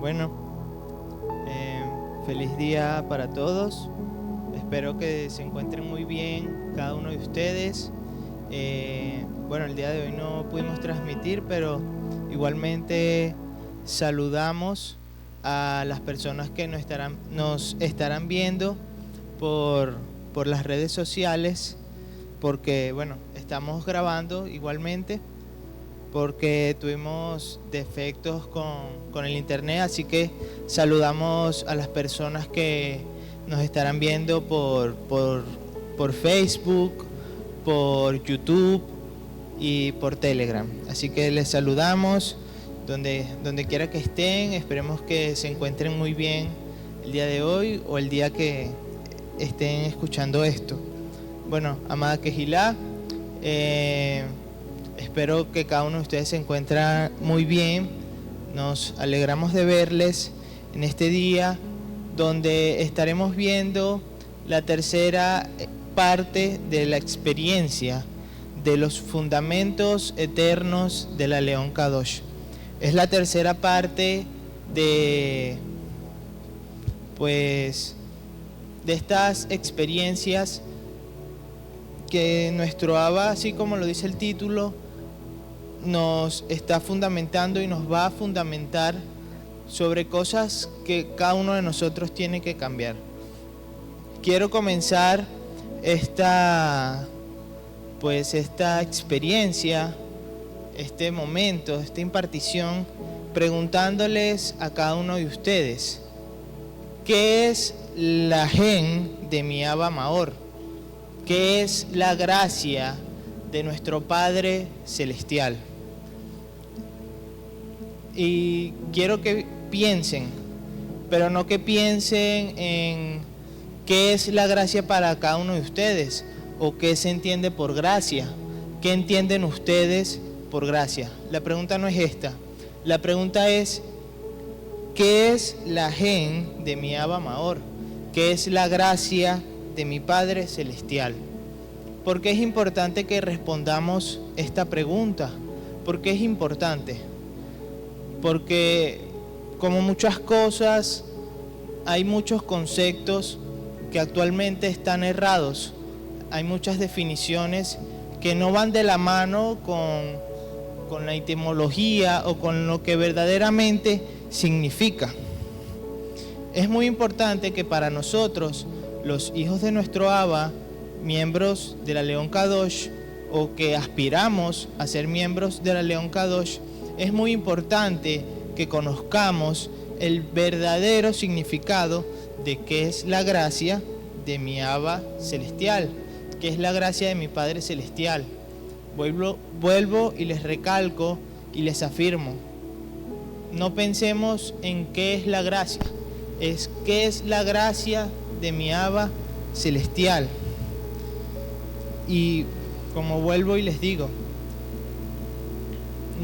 Bueno, feliz día para todos. Espero que se encuentren muy bien cada uno de ustedes. Bueno, el día de hoy no pudimos transmitir, pero igualmente saludamos a las personas que nos estarán viendo por las redes sociales, porque bueno, estamos grabando igualmente porque tuvimos defectos con el internet, así que saludamos a las personas que nos estarán viendo por Facebook, por YouTube y por Telegram. Así que les saludamos donde quiera que estén. Esperemos que se encuentren muy bien el día de hoy o el día que estén escuchando esto. Bueno, amada Quejilá, espero que cada uno de ustedes se encuentre muy bien. Nos alegramos de verles en este día donde estaremos viendo la tercera parte de la experiencia de los fundamentos eternos de la León Kadosh. Es la tercera parte de estas experiencias que nuestro Abba, así como lo dice el título, nos está fundamentando y nos va a fundamentar sobre cosas que cada uno de nosotros tiene que cambiar. Quiero comenzar esta experiencia, este momento, esta impartición, preguntándoles a cada uno de ustedes, ¿qué es la gen de mi Abba Maor? ¿Qué es la gracia de nuestro Padre Celestial? Y quiero que piensen, pero no que piensen en qué es la gracia para cada uno de ustedes o qué se entiende por gracia. ¿Qué entienden ustedes por gracia? La pregunta no es esta. La pregunta es, ¿qué es la gen de mi Abba Maor? ¿Qué es la gracia de mi Padre Celestial? ¿Por qué es importante que respondamos esta pregunta? ¿Por qué es importante? Porque como muchas cosas, hay muchos conceptos que actualmente están errados. Hay muchas definiciones que no van de la mano con la etimología o con lo que verdaderamente significa. Es muy importante que para nosotros, los hijos de nuestro Abba, miembros de la León Kadosh, o que aspiramos a ser miembros de la León Kadosh, es muy importante que conozcamos el verdadero significado de qué es la gracia de mi Abba Celestial, qué es la gracia de mi Padre Celestial. Vuelvo y les recalco y les afirmo, no pensemos en qué es la gracia, es qué es la gracia de mi Abba Celestial. Y como vuelvo y les digo,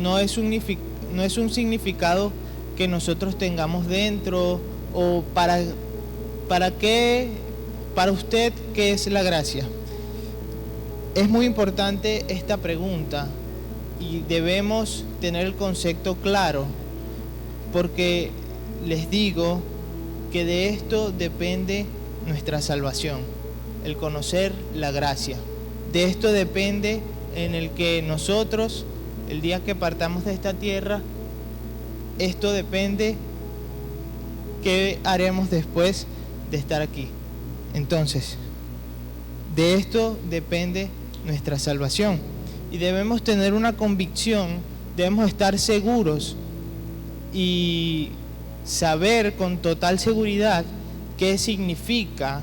no es un significado que nosotros tengamos dentro o para usted, ¿qué es la gracia? Es muy importante esta pregunta y debemos tener el concepto claro, porque les digo que de esto depende nuestra salvación, el conocer la gracia. De esto depende en el que nosotros, el día que partamos de esta tierra, esto depende qué haremos después de estar aquí. Entonces, de esto depende nuestra salvación. Y debemos tener una convicción, debemos estar seguros y saber con total seguridad qué significa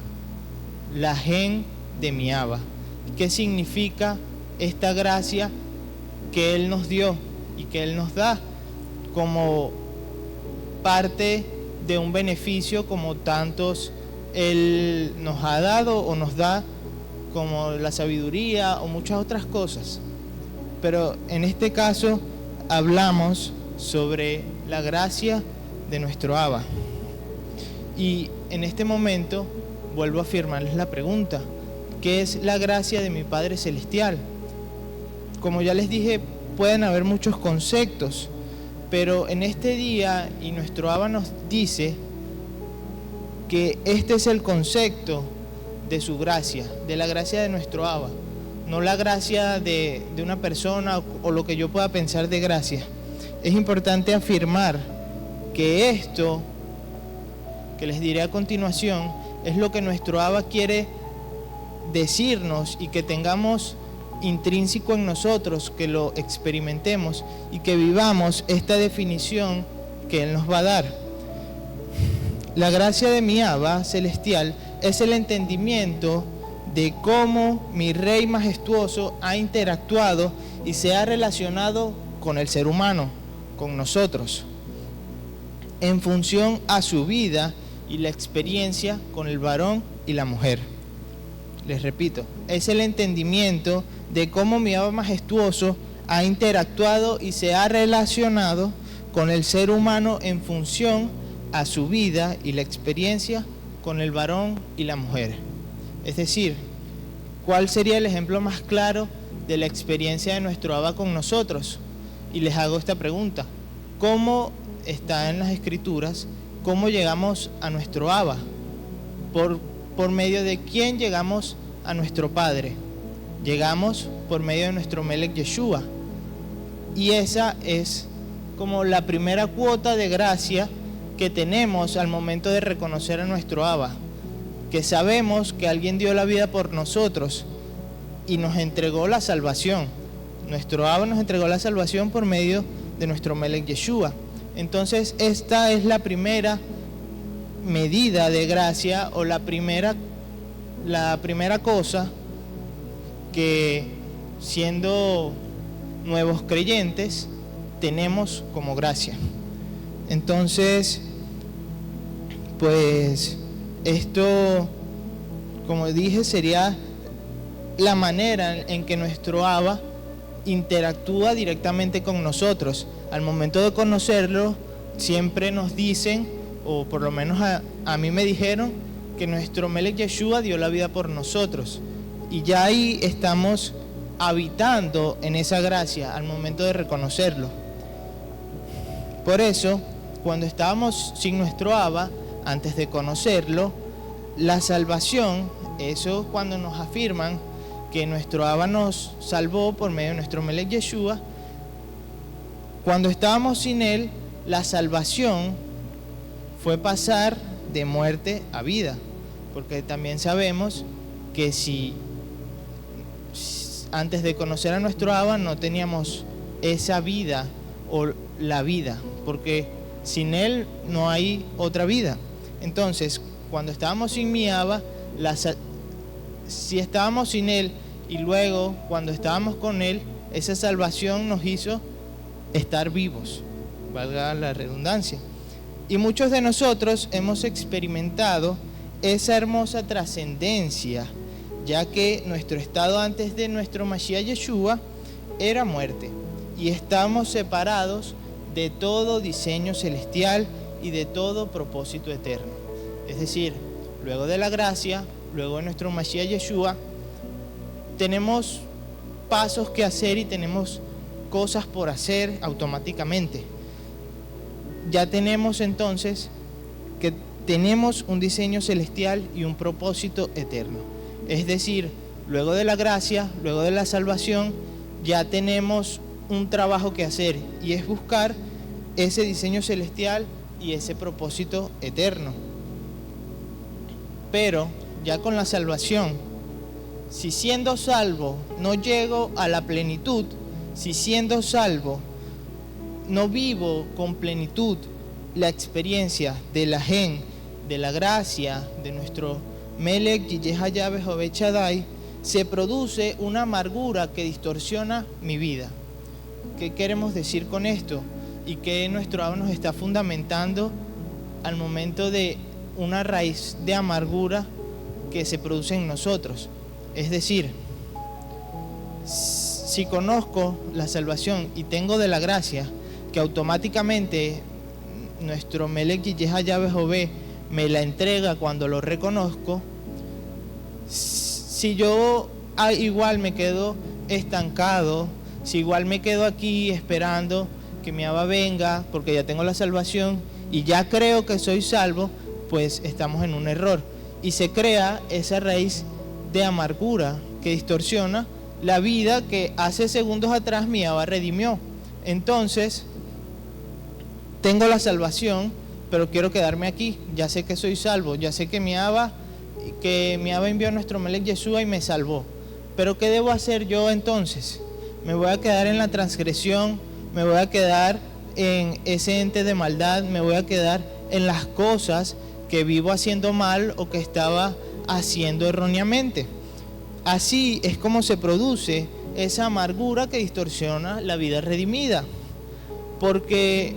la gen de mi Abba. ¿Qué significa esta gracia que Él nos dio y que Él nos da como parte de un beneficio como tantos Él nos ha dado o nos da, como la sabiduría o muchas otras cosas? Pero en este caso hablamos sobre la gracia de nuestro Abba. Y en este momento vuelvo a afirmarles la pregunta, ¿qué es la gracia de mi Padre Celestial? Como ya les dije, pueden haber muchos conceptos, Pero en este día, y nuestro Abba nos dice que este es el concepto de su gracia, de la gracia de nuestro Abba, no la gracia de una persona o lo que yo pueda pensar de gracia. Es importante afirmar que esto, que les diré a continuación, es lo que nuestro Abba quiere decirnos y que tengamos intrínseco en nosotros, que lo experimentemos y que vivamos esta definición que Él nos va a dar. La gracia de mi Abba celestial es el entendimiento de cómo mi Rey majestuoso ha interactuado y se ha relacionado con el ser humano, con nosotros, en función a su vida y la experiencia con el varón y la mujer. Les repito, es el entendimiento de cómo mi Abba majestuoso ha interactuado y se ha relacionado con el ser humano en función a su vida y la experiencia con el varón y la mujer. Es decir, ¿cuál sería el ejemplo más claro de la experiencia de nuestro Abba con nosotros? Y les hago esta pregunta: ¿cómo está en las Escrituras? ¿Cómo llegamos a nuestro Abba? ¿Por medio de quién llegamos a nuestro Padre? Llegamos por medio de nuestro Melech Yeshua. Y esa es como la primera cuota de gracia que tenemos al momento de reconocer a nuestro Abba, que sabemos que alguien dio la vida por nosotros y nos entregó la salvación. Nuestro Abba nos entregó la salvación por medio de nuestro Melech Yeshua. Entonces esta es la primera medida de gracia, o la primera cosa que, siendo nuevos creyentes, tenemos como gracia. Entonces, pues esto, como dije, sería la manera en que nuestro Abba interactúa directamente con nosotros. Al momento de conocerlo, siempre nos dicen, o por lo menos a mí me dijeron, que nuestro Melech Yeshua dio la vida por nosotros. Y ya ahí estamos habitando en esa gracia al momento de reconocerlo. Por eso, cuando estábamos sin nuestro Abba, antes de conocerlo, la salvación, eso cuando nos afirman que nuestro Abba nos salvó por medio de nuestro Melech Yeshua, cuando estábamos sin Él, la salvación fue pasar de muerte a vida, porque también sabemos que si antes de conocer a nuestro Abba no teníamos esa vida o la vida, porque sin Él no hay otra vida. Entonces, cuando estábamos sin mi Abba, si estábamos sin Él y luego cuando estábamos con Él, esa salvación nos hizo estar vivos, valga la redundancia. Y muchos de nosotros hemos experimentado esa hermosa trascendencia, ya que nuestro estado antes de nuestro Mashiach Yeshua era muerte, y estamos separados de todo diseño celestial y de todo propósito eterno. Es decir, luego de la gracia, luego de nuestro Mashiach Yeshua, tenemos pasos que hacer y tenemos cosas por hacer automáticamente. Ya tenemos entonces que tenemos un diseño celestial y un propósito eterno. Es decir, luego de la gracia, luego de la salvación, ya tenemos un trabajo que hacer, y es buscar ese diseño celestial y ese propósito eterno. Pero ya con la salvación, si siendo salvo no llego a la plenitud, si siendo salvo no vivo con plenitud la experiencia de la gen, de la gracia de nuestro Melech Yehayah Jehová Shaddai, se produce una amargura que distorsiona mi vida. ¿Qué queremos decir con esto? Y que nuestro Abba nos está fundamentando al momento de una raíz de amargura que se produce en nosotros. Es decir, si conozco la salvación y tengo de la gracia, que automáticamente nuestro Melech Yehayah Jehová me la entrega cuando lo reconozco, si yo igual me quedo estancado, si igual me quedo aquí esperando que mi Abba venga, porque ya tengo la salvación y ya creo que soy salvo, pues estamos en un error. Y se crea esa raíz de amargura que distorsiona la vida que hace segundos atrás mi Abba redimió. Entonces, tengo la salvación, pero quiero quedarme aquí. Ya sé que soy salvo, ya sé que mi Abba envió a nuestro Melech Yeshua y me salvó. Pero ¿qué debo hacer yo entonces? Me voy a quedar en la transgresión, me voy a quedar en ese ente de maldad, me voy a quedar en las cosas que vivo haciendo mal o que estaba haciendo erróneamente. Así es como se produce esa amargura que distorsiona la vida redimida. Porque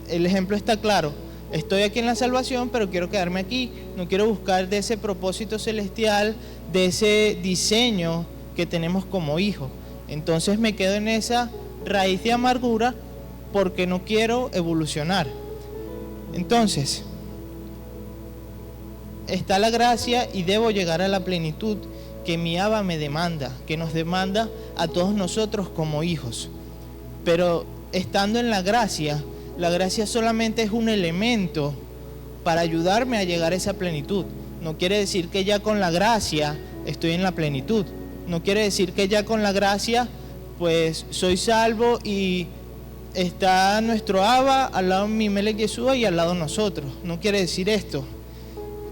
el ejemplo está claro. Estoy aquí en la salvación, pero quiero quedarme aquí. No quiero buscar de ese propósito celestial, de ese diseño que tenemos como hijo. Entonces me quedo en esa raíz de amargura porque no quiero evolucionar. Entonces, está la gracia y debo llegar a la plenitud que mi Abba me demanda, que nos demanda a todos nosotros como hijos. Pero estando en la gracia solamente es un elemento para ayudarme a llegar a esa plenitud. No quiere decir que ya con la gracia estoy en la plenitud. No quiere decir que ya con la gracia pues soy salvo y está nuestro Abba al lado de mi Melech Yeshua y al lado de nosotros. No quiere decir esto.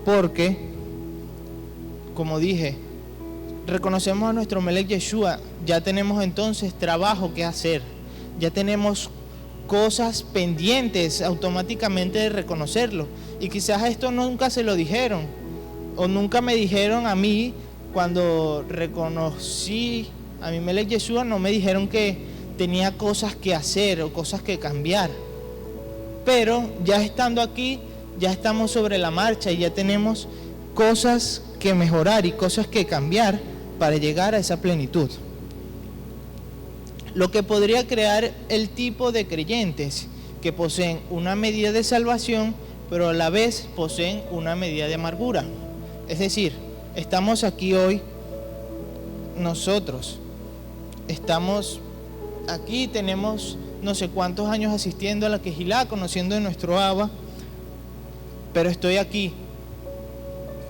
Porque, como dije, reconocemos a nuestro Melech Yeshua, ya tenemos entonces trabajo que hacer, ya tenemos cosas pendientes automáticamente de reconocerlo. Y quizás esto nunca se lo dijeron, o nunca me dijeron a mí cuando reconocí a mi Melech Yeshua, no me dijeron que tenía cosas que hacer o cosas que cambiar. Pero ya estando aquí, ya estamos sobre la marcha y ya tenemos cosas que mejorar y cosas que cambiar para llegar a esa plenitud. Lo que podría crear el tipo de creyentes que poseen una medida de salvación, pero a la vez poseen una medida de amargura. Es decir, estamos aquí hoy, nosotros, estamos aquí, tenemos no sé cuántos años asistiendo a la Quejilá, conociendo de nuestro Abba, pero estoy aquí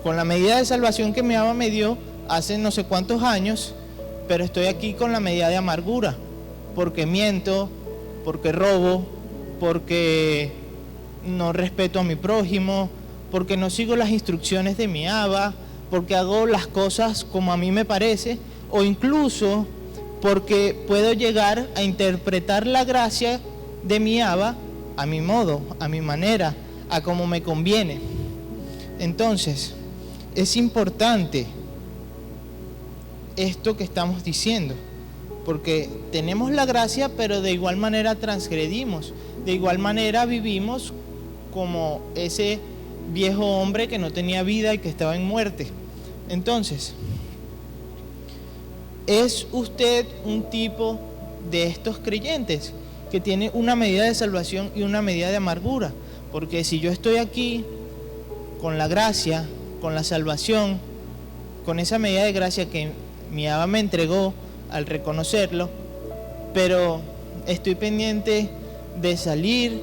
con la medida de salvación que mi Abba me dio hace no sé cuántos años, pero estoy aquí con la medida de amargura, porque miento, porque robo, porque no respeto a mi prójimo, porque no sigo las instrucciones de mi Abba, porque hago las cosas como a mí me parece, o incluso porque puedo llegar a interpretar la gracia de mi Abba a mi modo, a mi manera, a como me conviene. Entonces, es importante esto que estamos diciendo, porque tenemos la gracia, pero de igual manera transgredimos, de igual manera vivimos como ese viejo hombre que no tenía vida y que estaba en muerte. Entonces, ¿es usted un tipo de estos creyentes que tiene una medida de salvación y una medida de amargura? Porque si yo estoy aquí con la gracia, con la salvación, con esa medida de gracia que mi Abba me entregó al reconocerlo, pero estoy pendiente de salir,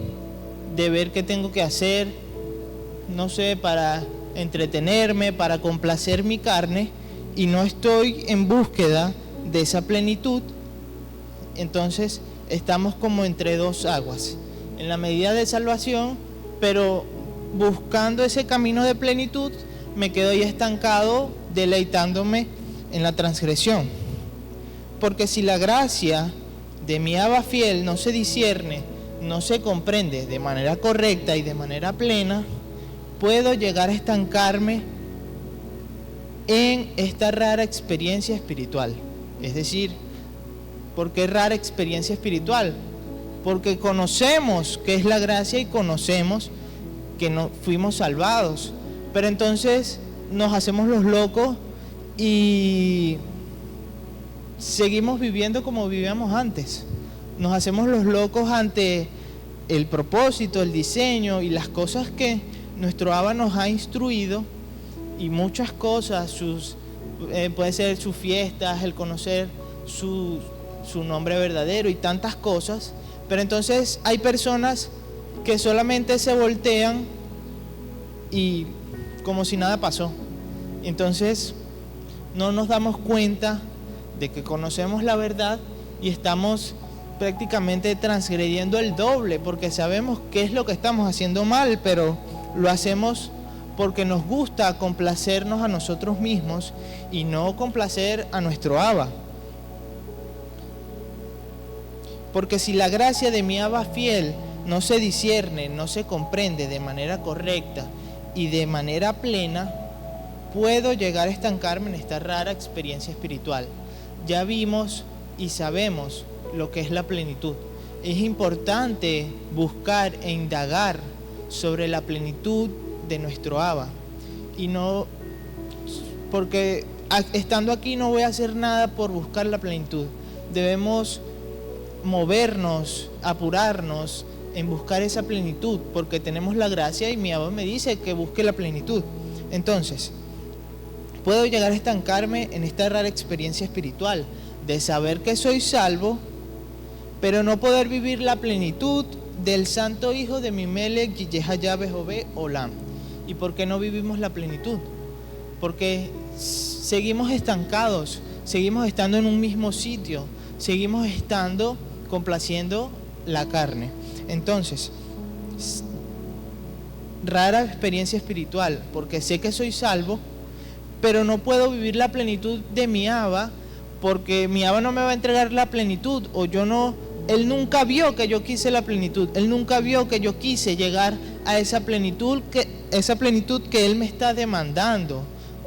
de ver qué tengo que hacer, no sé, para entretenerme, para complacer mi carne, y no estoy en búsqueda de esa plenitud, entonces estamos como entre dos aguas, en la medida de salvación, pero buscando ese camino de plenitud, me quedo ahí estancado, deleitándome en la transgresión. Porque si la gracia de mi Abba fiel no se discierne, no se comprende de manera correcta y de manera plena, puedo llegar a estancarme en esta rara experiencia espiritual. Es decir, ¿por qué rara experiencia espiritual? Porque conocemos qué es la gracia y conocemos que no fuimos salvados, pero entonces nos hacemos los locos y seguimos viviendo como vivíamos antes. Nos hacemos los locos ante el propósito, el diseño y las cosas que nuestro Abba nos ha instruido, y muchas cosas, puede ser sus fiestas, el conocer su nombre verdadero y tantas cosas, Pero entonces hay personas que solamente se voltean y como si nada pasó. Entonces no nos damos cuenta de que conocemos la verdad y estamos prácticamente transgrediendo el doble, porque sabemos qué es lo que estamos haciendo mal, pero lo hacemos porque nos gusta complacernos a nosotros mismos y no complacer a nuestro Abba. Porque si la gracia de mi Abba fiel no se discierne, no se comprende de manera correcta y de manera plena, puedo llegar a estancarme en esta rara experiencia espiritual. Ya vimos y sabemos lo que es la plenitud. Es importante buscar e indagar sobre la plenitud de nuestro Abba. Y no, porque estando aquí no voy a hacer nada por buscar la plenitud. Debemos movernos, apurarnos en buscar esa plenitud, porque tenemos la gracia y mi Abba me dice que busque la plenitud. Entonces, puedo llegar a estancarme en esta rara experiencia espiritual de saber que soy salvo, pero no poder vivir la plenitud del Santo Hijo de Mimelech Yihaya Behové Olam. ¿Y por qué no vivimos la plenitud? Porque seguimos estancados, seguimos estando en un mismo sitio, seguimos estando complaciendo la carne. Entonces, rara experiencia espiritual, porque sé que soy salvo, pero no puedo vivir la plenitud de mi Abba, porque mi Abba no me va a entregar la plenitud, o Él nunca vio que yo quise la plenitud, Él nunca vio que yo quise llegar a esa plenitud que Él me está demandando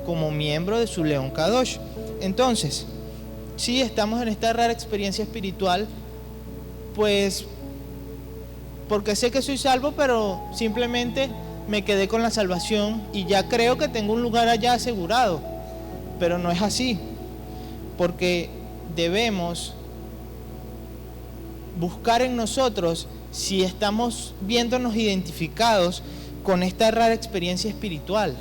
como miembro de su León Kadosh. Entonces, si estamos en esta rara experiencia espiritual, pues porque sé que soy salvo, pero simplemente me quedé con la salvación y ya creo que tengo un lugar allá asegurado, pero no es así, porque debemos buscar en nosotros si estamos viéndonos identificados con esta rara experiencia espiritual.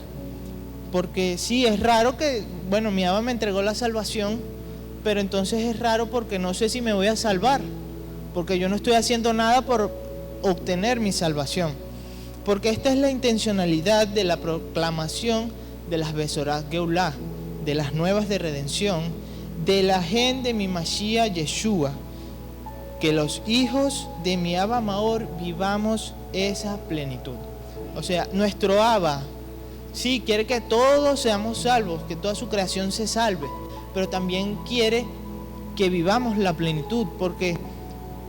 Porque sí, es raro que, mi Abba me entregó la salvación, pero entonces es raro porque no sé si me voy a salvar, porque yo no estoy haciendo nada por obtener mi salvación. Porque esta es la intencionalidad de la proclamación de las Besorá Geulah, de las nuevas de redención, de la gen de mi Mashiach Yeshua, que los hijos de mi Abba Maor vivamos esa plenitud. O sea, nuestro Abba sí quiere que todos seamos salvos, que toda su creación se salve, pero también quiere que vivamos la plenitud, porque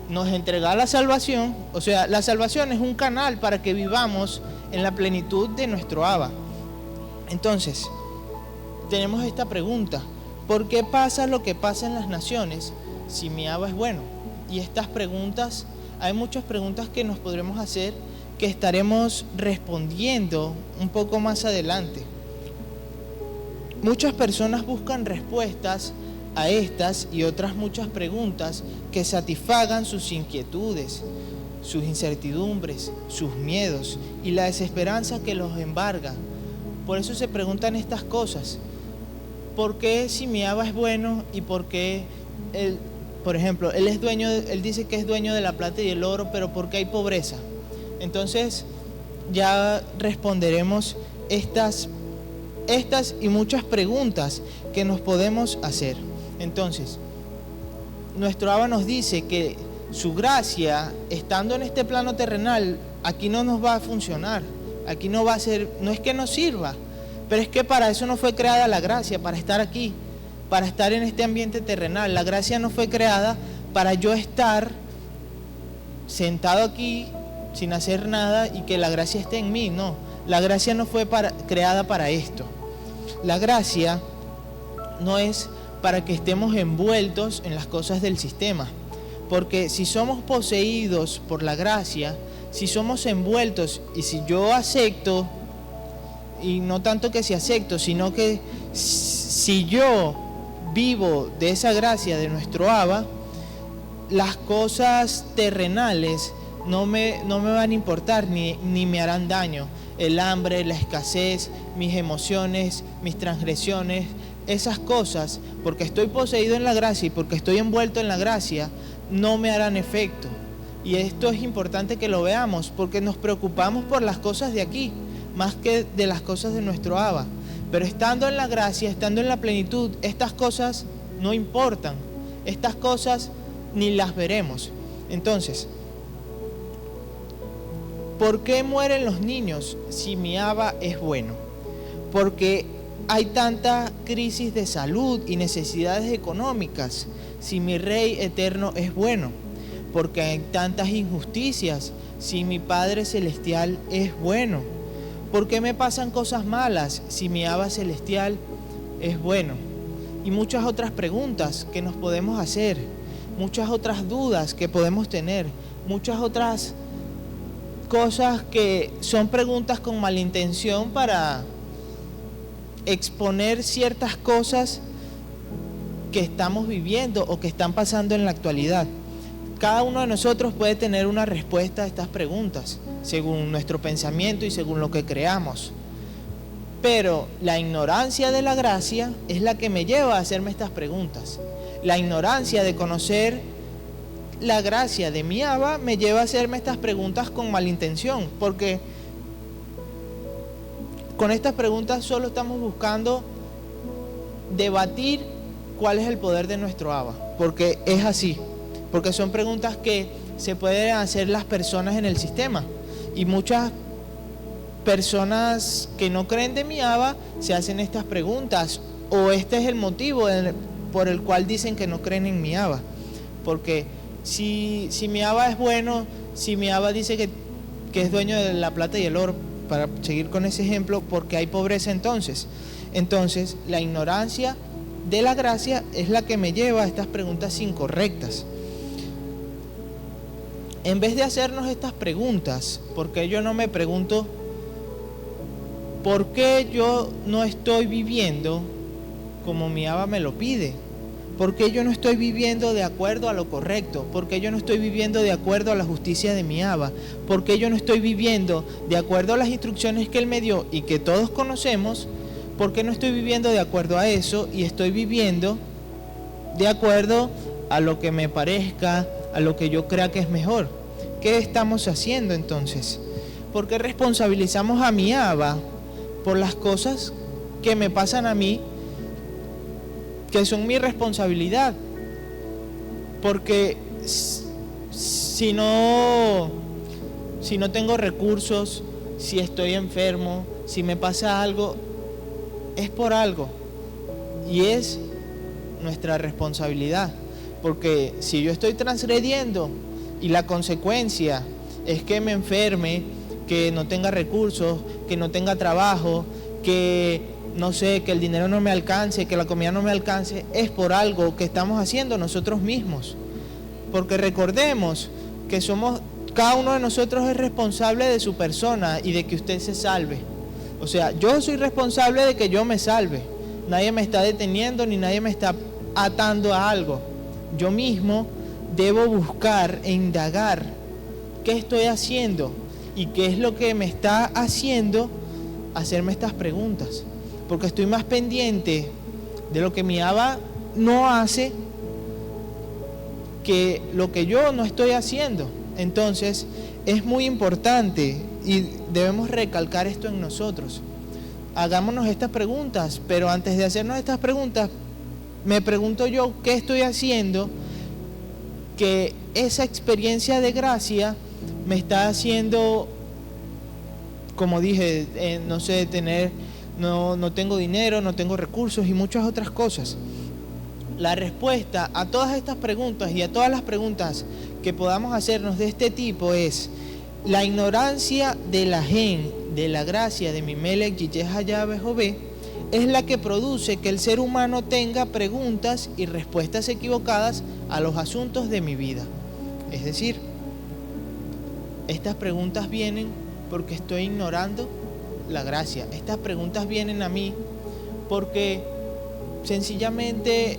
nos entrega la salvación. O sea, la salvación es un canal para que vivamos en la plenitud de nuestro Abba. Entonces, tenemos esta pregunta: ¿por qué pasa lo que pasa en las naciones si mi Abba es bueno? Y estas preguntas, hay muchas preguntas que nos podremos hacer, que estaremos respondiendo un poco más adelante. Muchas personas buscan respuestas a estas y otras muchas preguntas que satisfagan sus inquietudes, sus incertidumbres, sus miedos y la desesperanza que los embarga. Por eso se preguntan estas cosas: ¿por qué si mi Abba es bueno y por qué él, por ejemplo, él dice que es dueño de la plata y el oro, pero por qué hay pobreza? Entonces ya responderemos estas y muchas preguntas que nos podemos hacer. Entonces, nuestro Abba nos dice que su gracia, estando en este plano terrenal, aquí no nos va a funcionar, aquí no va a ser, no es que nos sirva, pero es que para eso no fue creada la gracia, para estar aquí, para estar en este ambiente terrenal. La gracia no fue creada para yo estar sentado aquí sin hacer nada y que la gracia esté en mí. No, la gracia no fue creada para esto. La gracia no es para que estemos envueltos en las cosas del sistema, porque si somos poseídos por la gracia, si somos envueltos, y si yo acepto, y no tanto que si acepto, sino que si yo vivo de esa gracia de nuestro Abba, las cosas terrenales no me van a importar ni me harán daño. El hambre, la escasez, mis emociones, mis transgresiones, esas cosas, porque estoy poseído en la gracia y porque estoy envuelto en la gracia, no me harán efecto. Y esto es importante que lo veamos, porque nos preocupamos por las cosas de aquí, más que de las cosas de nuestro Abba. Pero estando en la gracia, estando en la plenitud, estas cosas no importan. Estas cosas ni las veremos. Entonces, ¿por qué mueren los niños si mi Abba es bueno? Porque hay tanta crisis de salud y necesidades económicas si mi Rey eterno es bueno. Porque hay tantas injusticias si mi Padre celestial es bueno. ¿Por qué me pasan cosas malas si mi Abba celestial es bueno? Y muchas otras preguntas que nos podemos hacer, muchas otras dudas que podemos tener, muchas otras cosas que son preguntas con malintención para exponer ciertas cosas que estamos viviendo o que están pasando en la actualidad. Cada uno de nosotros puede tener una respuesta a estas preguntas, según nuestro pensamiento y según lo que creamos. Pero la ignorancia de la gracia es la que me lleva a hacerme estas preguntas. La ignorancia de conocer la gracia de mi Abba me lleva a hacerme estas preguntas con malintención, porque con estas preguntas solo estamos buscando debatir cuál es el poder de nuestro Abba, porque es así. Porque son preguntas que se pueden hacer las personas en el sistema. Y muchas personas que no creen de mi Abba se hacen estas preguntas. O este es el motivo por el cual dicen que no creen en mi Abba. Porque si mi Abba es bueno, si mi Abba dice que es dueño de la plata y el oro, para seguir con ese ejemplo, porque hay pobreza entonces. Entonces, la ignorancia de la gracia es la que me lleva a estas preguntas incorrectas. En vez de hacernos estas preguntas, ¿por qué yo no me pregunto por qué yo no estoy viviendo como mi Abba me lo pide? ¿Por qué yo no estoy viviendo de acuerdo a lo correcto? ¿Por qué yo no estoy viviendo de acuerdo a la justicia de mi Abba? ¿Por qué yo no estoy viviendo de acuerdo a las instrucciones que Él me dio y que todos conocemos? ¿Por qué no estoy viviendo de acuerdo a eso y estoy viviendo de acuerdo a lo que me parezca, a lo que yo crea que es mejor? ¿Qué estamos haciendo entonces? ¿Por qué responsabilizamos a mi Abba por las cosas que me pasan a mí, que son mi responsabilidad? Porque si no tengo recursos, si estoy enfermo, si me pasa algo, es por algo. Y es nuestra responsabilidad. Porque si yo estoy transgrediendo y la consecuencia es que me enferme, que no tenga recursos, que no tenga trabajo, que no sé, que el dinero no me alcance, que la comida no me alcance, es por algo que estamos haciendo nosotros mismos. Porque recordemos que cada uno de nosotros es responsable de su persona y de que usted se salve. O sea, yo soy responsable de que yo me salve. Nadie me está deteniendo ni nadie me está atando a algo. Yo mismo debo buscar e indagar qué estoy haciendo y qué es lo que me está haciendo hacerme estas preguntas. Porque estoy más pendiente de lo que mi Abba no hace que lo que yo no estoy haciendo. Entonces, es muy importante y debemos recalcar esto en nosotros. Hagámonos estas preguntas, pero antes de hacernos estas preguntas, me pregunto yo, ¿qué estoy haciendo que esa experiencia de gracia me está haciendo, como dije, no sé, no tengo dinero, no tengo recursos y muchas otras cosas? La respuesta a todas estas preguntas y a todas las preguntas que podamos hacernos de este tipo es la ignorancia de la de la gracia de mi Melech Yihaya Behové, es la que produce que el ser humano tenga preguntas y respuestas equivocadas a los asuntos de mi vida. Es decir, estas preguntas vienen porque estoy ignorando la gracia. Estas preguntas vienen a mí porque sencillamente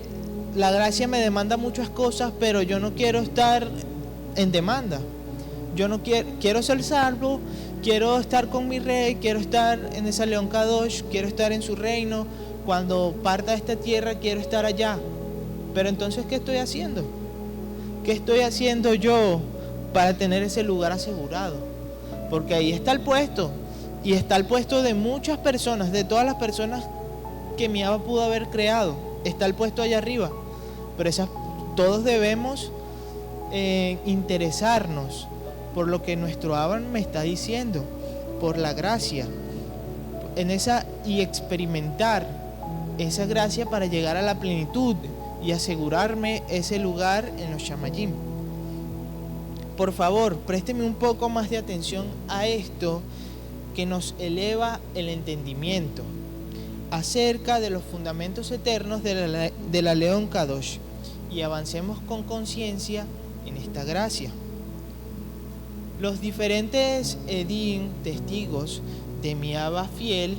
la gracia me demanda muchas cosas, pero yo no quiero estar en demanda. Yo no quiero ser salvo, quiero estar con mi Rey, quiero estar en esa León Kadosh, quiero estar en su reino. Cuando parta de esta tierra, quiero estar allá. Pero entonces, ¿qué estoy haciendo? ¿Qué estoy haciendo yo para tener ese lugar asegurado, porque ahí está el puesto, y está el puesto de muchas personas, de todas las personas que mi Abba pudo haber creado, está el puesto allá arriba, pero todos debemos interesarnos por lo que nuestro Abba me está diciendo, por la gracia, y experimentar esa gracia para llegar a la plenitud y asegurarme ese lugar en los Shamayim. Por favor, présteme un poco más de atención a esto que nos eleva el entendimiento acerca de los fundamentos eternos de la León Kadosh, y avancemos con conciencia en esta gracia. Los diferentes Edim, testigos de mi Abba fiel,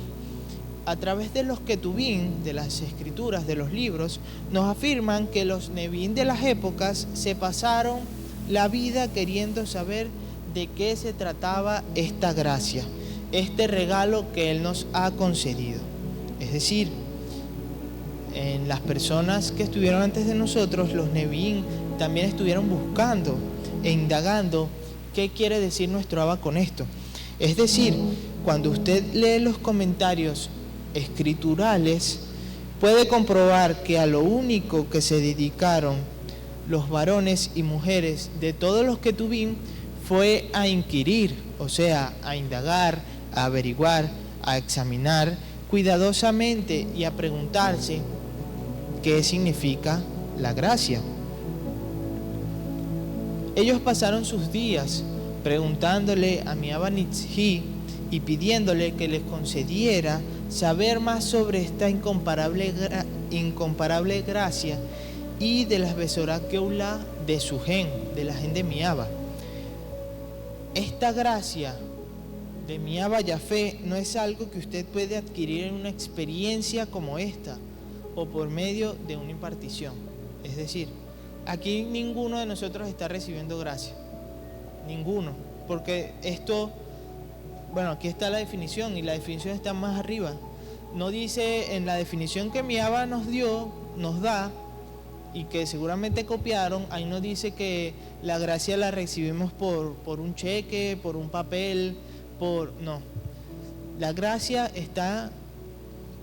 a través de los Ketubim, de las escrituras, de los libros, nos afirman que los Nevi'im de las épocas se pasaron la vida queriendo saber de qué se trataba esta gracia, este regalo que Él nos ha concedido. Es decir, en las personas que estuvieron antes de nosotros, los Nevi'im también estuvieron buscando e indagando qué quiere decir nuestro Abba con esto. Es decir, cuando usted lee los comentarios escriturales, puede comprobar que a lo único que se dedicaron los varones y mujeres de todos los Ketubim fue a inquirir, o sea, a indagar, a averiguar, a examinar cuidadosamente y a preguntarse qué significa la gracia. Ellos pasaron sus días preguntándole a mi Abba Nitzhi y pidiéndole que les concediera saber más sobre esta incomparable gracia y de las Besorá Keulah de su gen, de la gen de mi Abba. Esta gracia de mi Abba Yahvé no es algo que usted puede adquirir en una experiencia como esta o por medio de una impartición. Es decir, aquí ninguno de nosotros está recibiendo gracia, ninguno, porque esto, bueno, aquí está la definición y la definición está más arriba. No dice en la definición que mi Abba nos da y que seguramente copiaron, ahí no dice que la gracia la recibimos por un cheque, por un papel, no. La gracia está,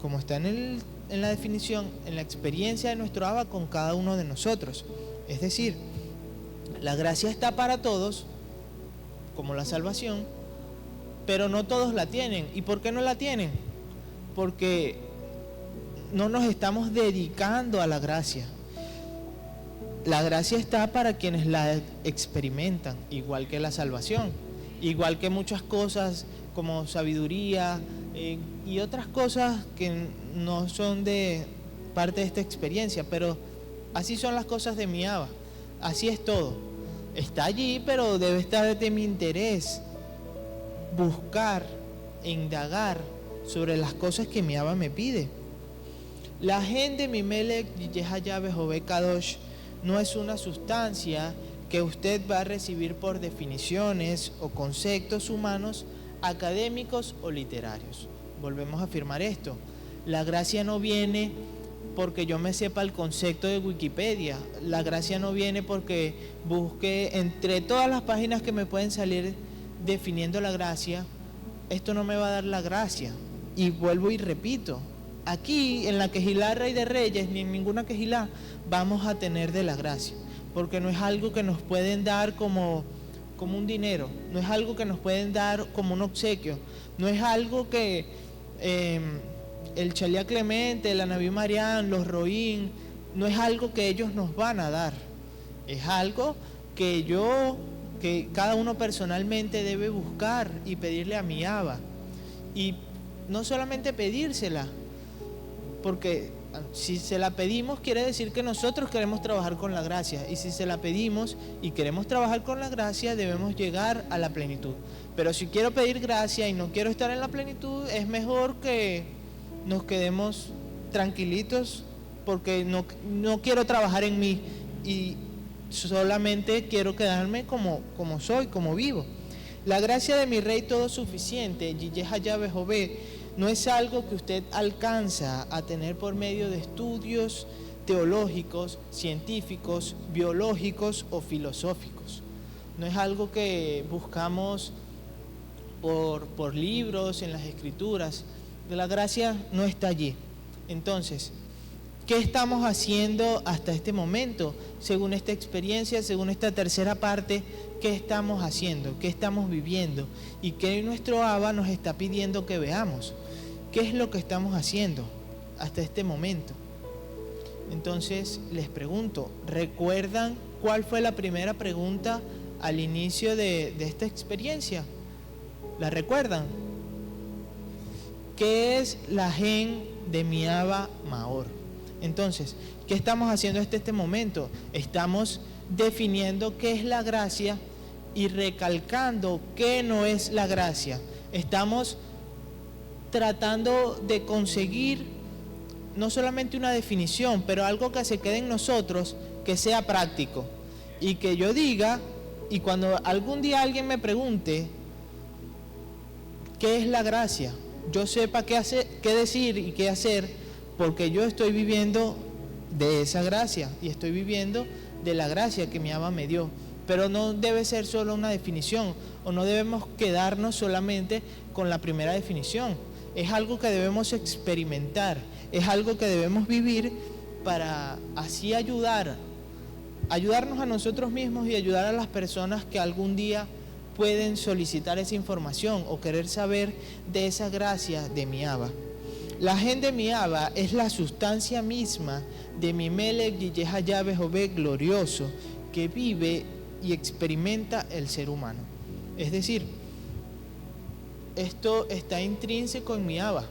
como está en la definición, en la experiencia de nuestro Abba con cada uno de nosotros. Es decir, la gracia está para todos, como la salvación, pero no todos la tienen. ¿Y por qué no la tienen? Porque no nos estamos dedicando a la gracia. La gracia está para quienes la experimentan, igual que la salvación, igual que muchas cosas como sabiduría y otras cosas que no son de parte de esta experiencia, pero así son las cosas de mi Abba, así es todo. Está allí, pero debe estar de mi interés buscar e indagar sobre las cosas que mi Abba me pide. La gen de mi Melech Yehaya Behové Kadosh no es una sustancia que usted va a recibir por definiciones o conceptos humanos, académicos o literarios. Volvemos a afirmar esto. La gracia no viene porque yo me sepa el concepto de Wikipedia. La gracia no viene porque busque entre todas las páginas que me pueden salir definiendo la gracia. Esto no me va a dar la gracia. Y vuelvo y repito, aquí en la Quejilá Rey de Reyes, ni en ninguna Quejilá vamos a tener de la gracia, porque no es algo que nos pueden dar como un dinero, no es algo que nos pueden dar como un obsequio, no es algo que el Chalía Clemente, la Naví Marián, los Roín, no es algo que ellos nos van a dar, es algo que cada uno personalmente debe buscar y pedirle a mi Abba. Y no solamente pedírsela, porque si se la pedimos quiere decir que nosotros queremos trabajar con la gracia, y si se la pedimos y queremos trabajar con la gracia, debemos llegar a la plenitud. Pero si quiero pedir gracia y no quiero estar en la plenitud, es mejor que nos quedemos tranquilitos, porque no quiero trabajar en mí y solamente quiero quedarme como soy, como vivo. La gracia de mi Rey todo suficiente, Yihaya Behové, no es algo que usted alcanza a tener por medio de estudios teológicos, científicos, biológicos o filosóficos. no es algo que buscamos por libros, en las escrituras. La gracia no está allí. Entonces, ¿qué estamos haciendo hasta este momento? Según esta experiencia, según esta tercera parte, ¿qué estamos haciendo? ¿Qué estamos viviendo? ¿Y qué nuestro Abba nos está pidiendo que veamos? ¿Qué es lo que estamos haciendo hasta este momento? Entonces, les pregunto, ¿recuerdan cuál fue la primera pregunta al inicio de esta experiencia? ¿La recuerdan? ¿Qué es la gen de mi Abba Maor? Entonces, ¿qué estamos haciendo hasta este momento? Estamos definiendo qué es la gracia y recalcando qué no es la gracia. Estamos tratando de conseguir no solamente una definición, pero algo que se quede en nosotros, que sea práctico. Y que yo diga, y cuando algún día alguien me pregunte qué es la gracia, yo sepa qué hacer, qué decir y qué hacer, porque yo estoy viviendo de esa gracia y estoy viviendo de la gracia que mi Abba me dio. Pero no debe ser solo una definición, o no debemos quedarnos solamente con la primera definición. Es algo que debemos experimentar, es algo que debemos vivir para así ayudarnos a nosotros mismos y ayudar a las personas que algún día pueden solicitar esa información o querer saber de esa gracia de mi Abba. La gen de mi Abba es la sustancia misma de mi Melech Yiyeh Hayah Jové glorioso que vive y experimenta el ser humano. Es decir, esto está intrínseco en mi Abba,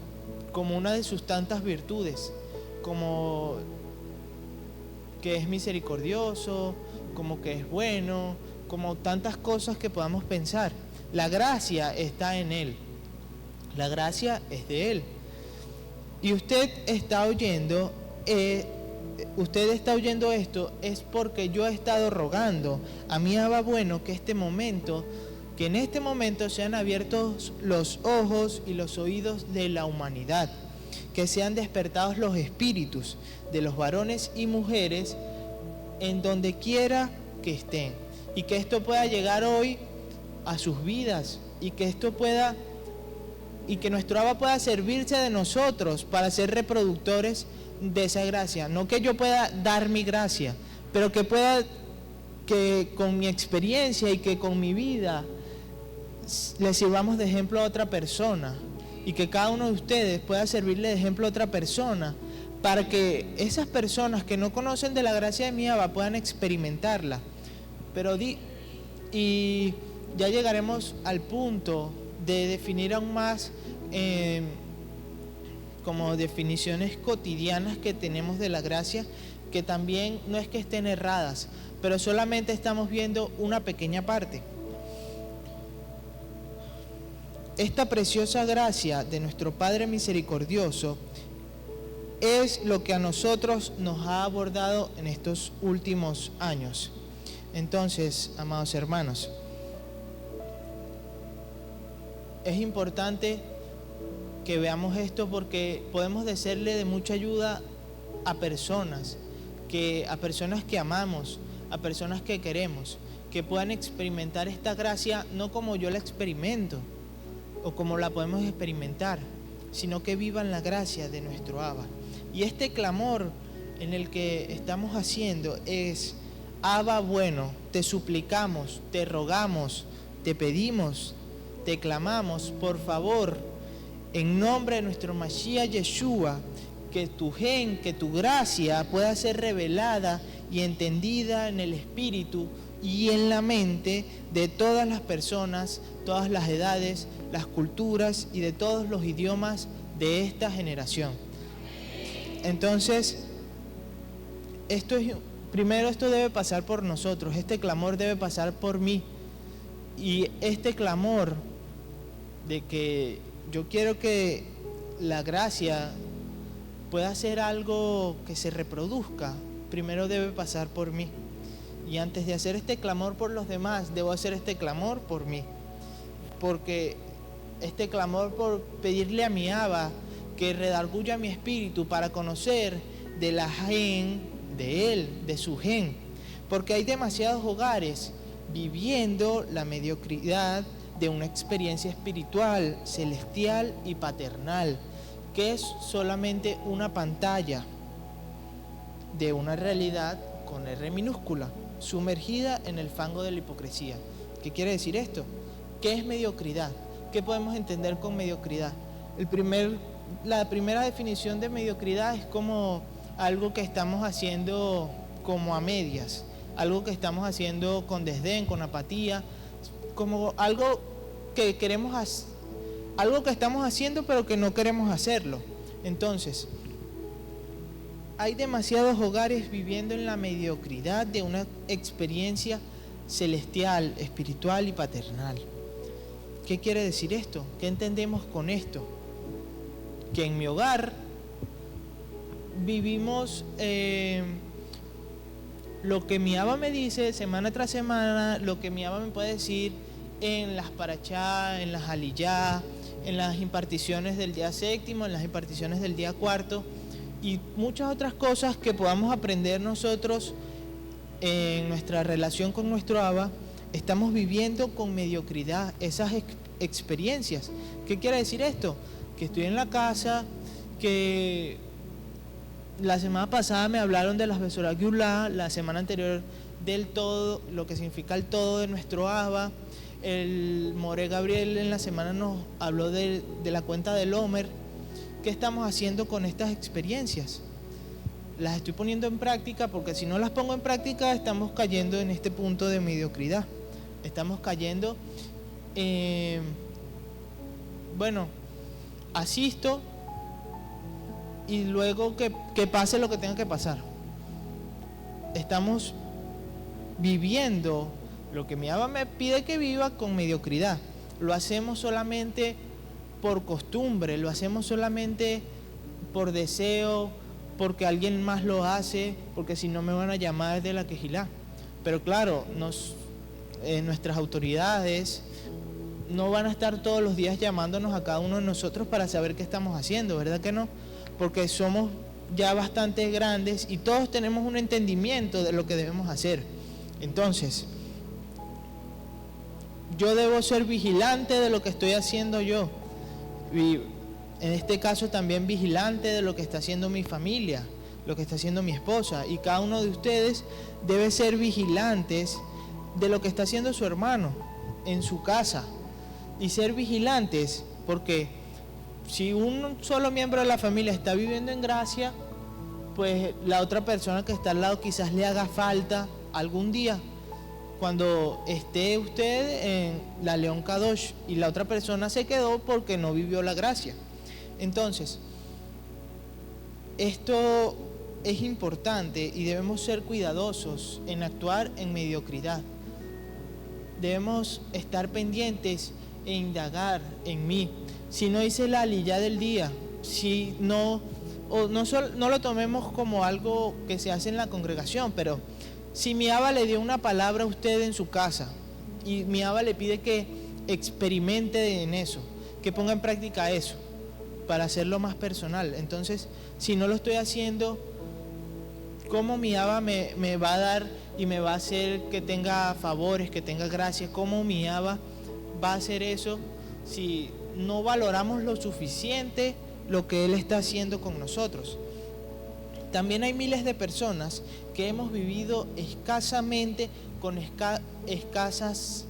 como una de sus tantas virtudes, como que es misericordioso, como que es bueno, como tantas cosas que podamos pensar. La gracia está en Él, la gracia es de Él. Y usted está oyendo esto es porque yo he estado rogando a mi Abba bueno que en este momento sean abiertos los ojos y los oídos de la humanidad, que sean despertados los espíritus de los varones y mujeres en donde quiera que estén, y que esto pueda llegar hoy a sus vidas, y que nuestro Abba pueda servirse de nosotros para ser reproductores de esa gracia. No que yo pueda dar mi gracia, pero que con mi experiencia y que con mi vida le sirvamos de ejemplo a otra persona, y que cada uno de ustedes pueda servirle de ejemplo a otra persona, para que esas personas que no conocen de la gracia de mi Abba puedan experimentarla. Y ya llegaremos al punto de definir aún más como definiciones cotidianas que tenemos de la gracia, que también no es que estén erradas, pero solamente estamos viendo una pequeña parte. Esta preciosa gracia de nuestro Padre misericordioso es lo que a nosotros nos ha abordado en estos últimos años. Entonces, amados hermanos, es importante que veamos esto porque podemos serle de mucha ayuda a personas que amamos, a personas que queremos, que puedan experimentar esta gracia no como yo la experimento o como la podemos experimentar, sino que vivan la gracia de nuestro Abba. Y este clamor en el que estamos haciendo es: Abba bueno, te suplicamos, te rogamos, te pedimos, te clamamos, por favor, en nombre de nuestro Mashiach Yeshua, que tu gen, que tu gracia pueda ser revelada y entendida en el espíritu y en la mente de todas las personas, todas las edades, las culturas y de todos los idiomas de esta generación. Entonces, primero esto debe pasar por nosotros, este clamor debe pasar por mí, y este clamor de que yo quiero que la gracia pueda ser algo que se reproduzca, primero debe pasar por mí. Y antes de hacer este clamor por los demás, debo hacer este clamor por mí. Porque este clamor por pedirle a mi Abba que redarguya mi espíritu para conocer de la gen de Él, de su gen. Porque hay demasiados hogares viviendo la mediocridad de una experiencia espiritual, celestial y paternal, que es solamente una pantalla de una realidad con R minúscula, sumergida en el fango de la hipocresía. ¿Qué quiere decir esto? ¿Qué es mediocridad? ¿Qué podemos entender con mediocridad? La primera definición de mediocridad es como algo que estamos haciendo como a medias, algo que estamos haciendo con desdén, con apatía, como algo que queremos, algo que estamos haciendo pero que no queremos hacerlo. Entonces, hay demasiados hogares viviendo en la mediocridad de una experiencia celestial, espiritual y paternal. ¿Qué quiere decir esto? ¿Qué entendemos con esto? Que en mi hogar vivimos lo que mi Abba me dice semana tras semana, lo que mi Abba me puede decir en las parachá, en las aliyá, en las imparticiones del día séptimo, en las imparticiones del día cuarto y muchas otras cosas que podamos aprender nosotros en nuestra relación con nuestro Abba. Estamos viviendo con mediocridad esas experiencias. ¿Qué quiere decir esto? Que estoy en la casa, que la semana pasada me hablaron de las Besorá Geulá, la semana anterior del todo, lo que significa el todo de nuestro Abba. El More Gabriel en la semana nos habló de la cuenta del Homer. ¿Qué estamos haciendo con estas experiencias? Las estoy poniendo en práctica, porque si no las pongo en práctica estamos cayendo en este punto de mediocridad. Estamos cayendo, asisto y luego que pase lo que tenga que pasar. Estamos viviendo lo que mi Abba me pide que viva con mediocridad. Lo hacemos solamente por costumbre, lo hacemos solamente por deseo, porque alguien más lo hace, porque si no me van a llamar de la quejilá. Pero claro, nuestras autoridades no van a estar todos los días llamándonos a cada uno de nosotros para saber qué estamos haciendo, ¿verdad que no? Porque somos ya bastante grandes y todos tenemos un entendimiento de lo que debemos hacer. Entonces, yo debo ser vigilante de lo que estoy haciendo yo. Y en este caso también vigilante de lo que está haciendo mi familia, lo que está haciendo mi esposa. Y cada uno de ustedes debe ser vigilantes de lo que está haciendo su hermano en su casa. Y ser vigilantes porque si un solo miembro de la familia está viviendo en gracia, pues la otra persona que está al lado quizás le haga falta algún día. Cuando esté usted en la León Kadosh y la otra persona se quedó porque no vivió la gracia. Entonces, esto es importante y debemos ser cuidadosos en actuar en mediocridad. Debemos estar pendientes e indagar en mí. Si no hice la aliyá del día, si no lo tomemos como algo que se hace en la congregación, pero si mi Abba le dio una palabra a usted en su casa y mi Abba le pide que experimente en eso, que ponga en práctica eso para hacerlo más personal. Entonces, si no lo estoy haciendo, ¿cómo mi Abba me va a dar y me va a hacer que tenga favores, que tenga gracias? ¿Cómo mi Abba va a hacer eso si no valoramos lo suficiente lo que Él está haciendo con nosotros? También hay miles de personas que hemos vivido escasamente con escasas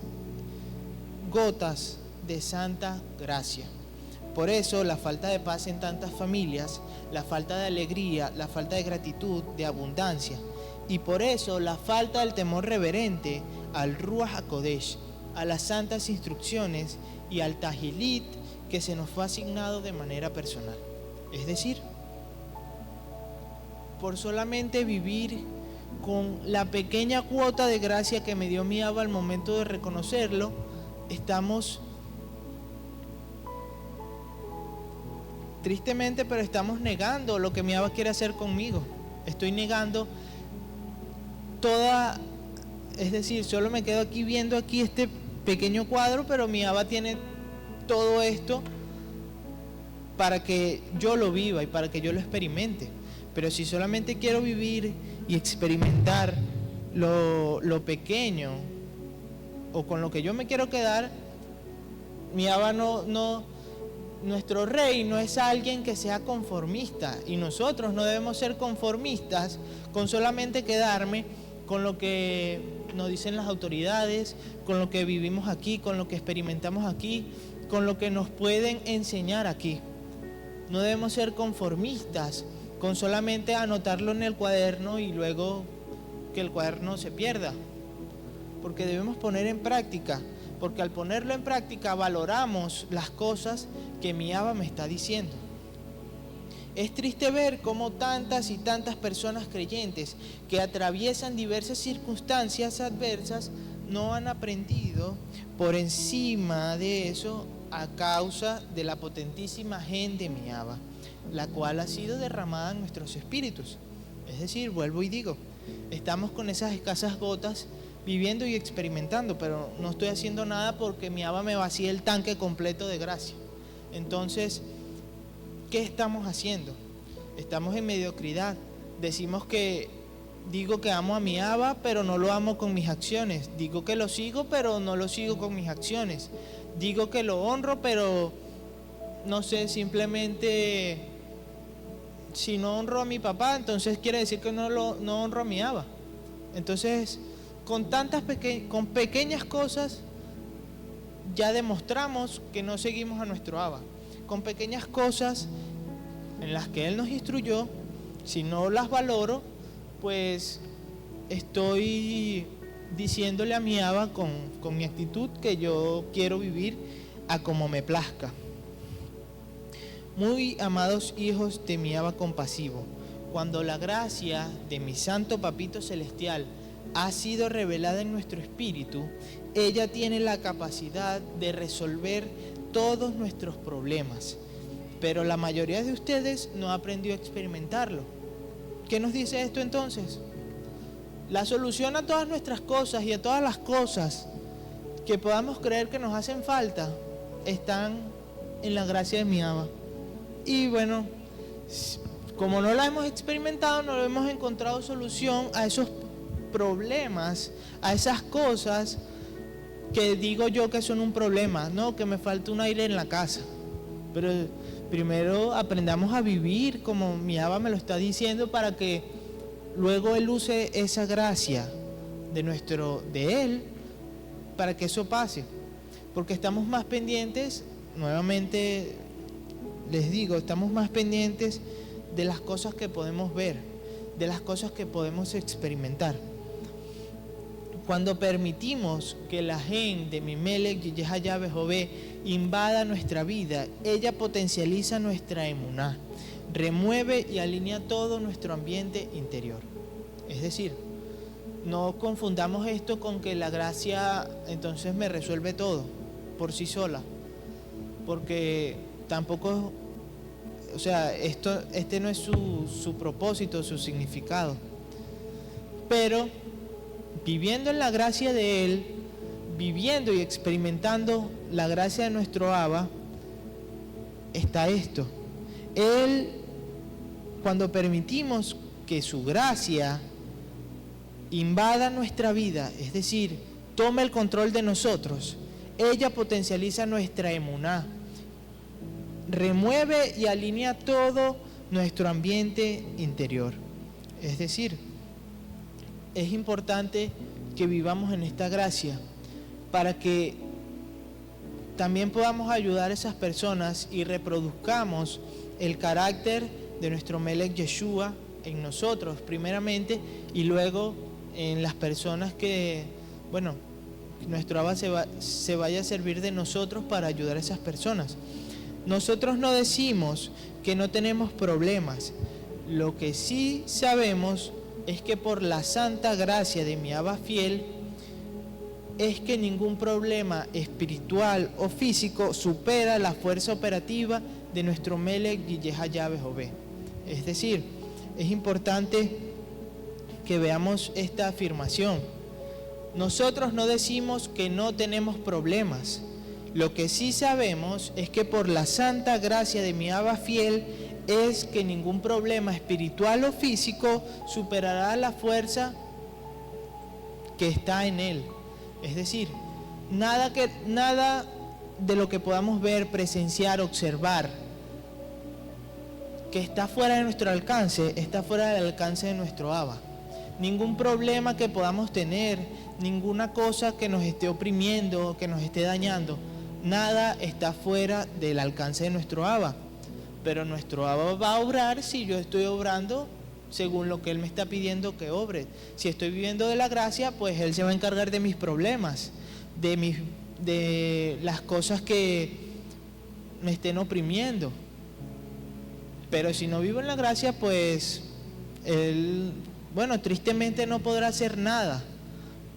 gotas de santa gracia. Por eso la falta de paz en tantas familias, la falta de alegría, la falta de gratitud, de abundancia. Y por eso la falta del temor reverente al Ruach HaKodesh, a las santas instrucciones y al Tahilit que se nos fue asignado de manera personal. Es decir, por solamente vivir con la pequeña cuota de gracia que me dio mi Abba al momento de reconocerlo, estamos, tristemente, pero estamos negando lo que mi Abba quiere hacer conmigo. Estoy negando es decir, solo me quedo aquí viendo aquí este pequeño cuadro, pero mi Abba tiene todo esto para que yo lo viva y para que yo lo experimente. Pero si solamente quiero vivir y experimentar lo pequeño o con lo que yo me quiero quedar, mi Abba nuestro rey no es alguien que sea conformista, y nosotros no debemos ser conformistas con solamente quedarme con lo que nos dicen las autoridades, con lo que vivimos aquí, con lo que experimentamos aquí, con lo que nos pueden enseñar aquí. No debemos ser conformistas con solamente anotarlo en el cuaderno y luego que el cuaderno se pierda, porque debemos poner en práctica, porque al ponerlo en práctica valoramos las cosas que mi Abba me está diciendo. Es triste ver cómo tantas y tantas personas creyentes que atraviesan diversas circunstancias adversas no han aprendido por encima de eso a causa de la potentísima gen de mi Abba, la cual ha sido derramada en nuestros espíritus. Es decir, vuelvo y digo, estamos con esas escasas gotas viviendo y experimentando, pero no estoy haciendo nada porque mi Abba me vacíe el tanque completo de gracia. Entonces, ¿qué estamos haciendo? Estamos en mediocridad. Decimos que digo que amo a mi Abba, pero no lo amo con mis acciones. Digo que lo sigo, pero no lo sigo con mis acciones. Digo que lo honro, pero no sé, simplemente si no honro a mi papá, entonces quiere decir que no honro a mi Abba. Entonces, con pequeñas cosas ya demostramos que no seguimos a nuestro Abba. Con pequeñas cosas en las que Él nos instruyó, si no las valoro, pues estoy diciéndole a mi Abba con mi actitud que yo quiero vivir a como me plazca. Muy amados hijos de mi Abba compasivo, cuando la gracia de mi santo Papito Celestial ha sido revelada en nuestro espíritu, ella tiene la capacidad de resolver todos nuestros problemas, pero la mayoría de ustedes no aprendió a experimentarlo. ¿Qué nos dice esto entonces? La solución a todas nuestras cosas y a todas las cosas que podamos creer que nos hacen falta están en la gracia de mi Abba. Y bueno, como no la hemos experimentado, no hemos encontrado solución a esos problemas, a esas cosas que digo yo que son un problema, no, que me falta un aire en la casa. Pero primero aprendamos a vivir como mi Abba me lo está diciendo, para que luego Él use esa gracia de Él para que eso pase. Porque estamos más pendientes, nuevamente les digo, estamos más pendientes de las cosas que podemos ver, de las cosas que podemos experimentar. Cuando permitimos que la gen de Mimelech y Yehayah-Behové invada nuestra vida, ella potencializa nuestra emuná, remueve y alinea todo nuestro ambiente interior. Es decir, no confundamos esto con que la gracia entonces me resuelve todo por sí sola, porque tampoco, o sea, este no es su propósito, su significado. Pero viviendo en la gracia de Él, viviendo y experimentando la gracia de nuestro Abba, está esto. Él, cuando permitimos que su gracia invada nuestra vida, es decir, tome el control de nosotros, ella potencializa nuestra emuná, remueve y alinea todo nuestro ambiente interior. Es decir, es importante que vivamos en esta gracia para que también podamos ayudar a esas personas y reproduzcamos el carácter de nuestro Melech Yeshua en nosotros primeramente, y luego en las personas que, bueno, nuestro Abba se vaya a servir de nosotros para ayudar a esas personas. Nosotros no decimos que no tenemos problemas. Lo que sí sabemos es que por la santa gracia de mi Abba fiel, es que ningún problema espiritual o físico supera la fuerza operativa de nuestro Melech y Yehayah-Behové. Es decir, es importante que veamos esta afirmación. Nosotros no decimos que no tenemos problemas. Lo que sí sabemos es que por la santa gracia de mi Abba fiel, es que ningún problema espiritual o físico superará la fuerza que está en Él. Es decir, nada de lo que podamos ver, presenciar, observar, que está fuera de nuestro alcance, está fuera del alcance de nuestro Abba. Ningún problema que podamos tener, ninguna cosa que nos esté oprimiendo, que nos esté dañando, nada está fuera del alcance de nuestro Abba. Pero nuestro Abba va a obrar si yo estoy obrando según lo que Él me está pidiendo que obre. Si estoy viviendo de la gracia, pues Él se va a encargar de mis problemas, de las cosas que me estén oprimiendo. Pero si no vivo en la gracia, pues Él, tristemente no podrá hacer nada,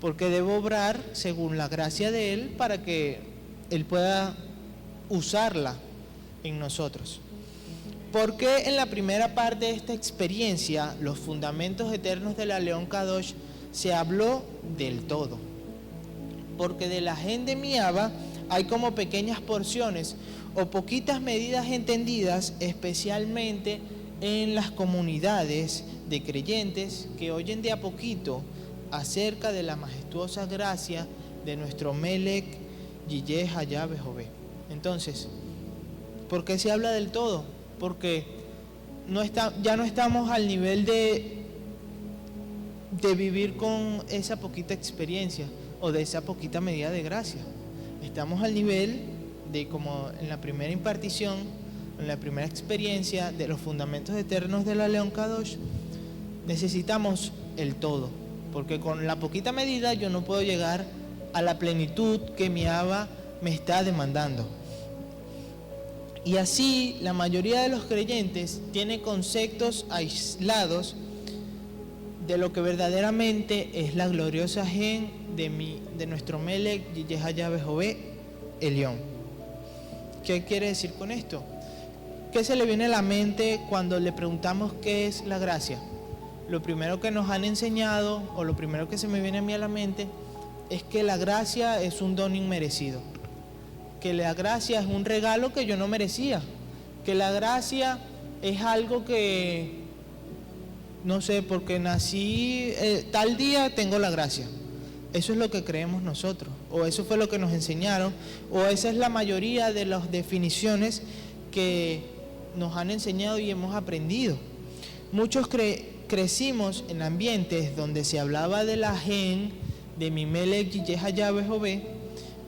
porque debo obrar según la gracia de Él para que Él pueda usarla en nosotros. Porque en la primera parte de esta experiencia, los fundamentos eternos de la León Kadosh, se habló del todo. Porque de la gen de mi Abba hay como pequeñas porciones o poquitas medidas entendidas, especialmente en las comunidades de creyentes que oyen de a poquito acerca de la majestuosa gracia de nuestro Melech Yiyeh Hayah Behové. Entonces, ¿por qué se habla del todo? Porque ya no estamos al nivel de vivir con esa poquita experiencia o de esa poquita medida de gracia. Estamos al nivel de, como en la primera impartición, en la primera experiencia de los fundamentos eternos de la León Kadosh, necesitamos el todo, porque con la poquita medida yo no puedo llegar a la plenitud que mi Abba me está demandando. Y así la mayoría de los creyentes tiene conceptos aislados de lo que verdaderamente es la gloriosa gen de nuestro Melech Yiyeh Hayah Behové Elión. ¿Qué quiere decir con esto? ¿Qué se le viene a la mente cuando le preguntamos qué es la gracia? Lo primero que nos han enseñado, o lo primero que se me viene a mí a la mente, es que la gracia es un don inmerecido. Que la gracia es un regalo que yo no merecía. Que la gracia es algo que, no sé, porque nací tal día tengo la gracia. Eso es lo que creemos nosotros, o eso fue lo que nos enseñaron, o esa es la mayoría de las definiciones que nos han enseñado y hemos aprendido. Muchos crecimos en ambientes donde se hablaba de la gen de mi Melech Yiyeh Hayah Behové,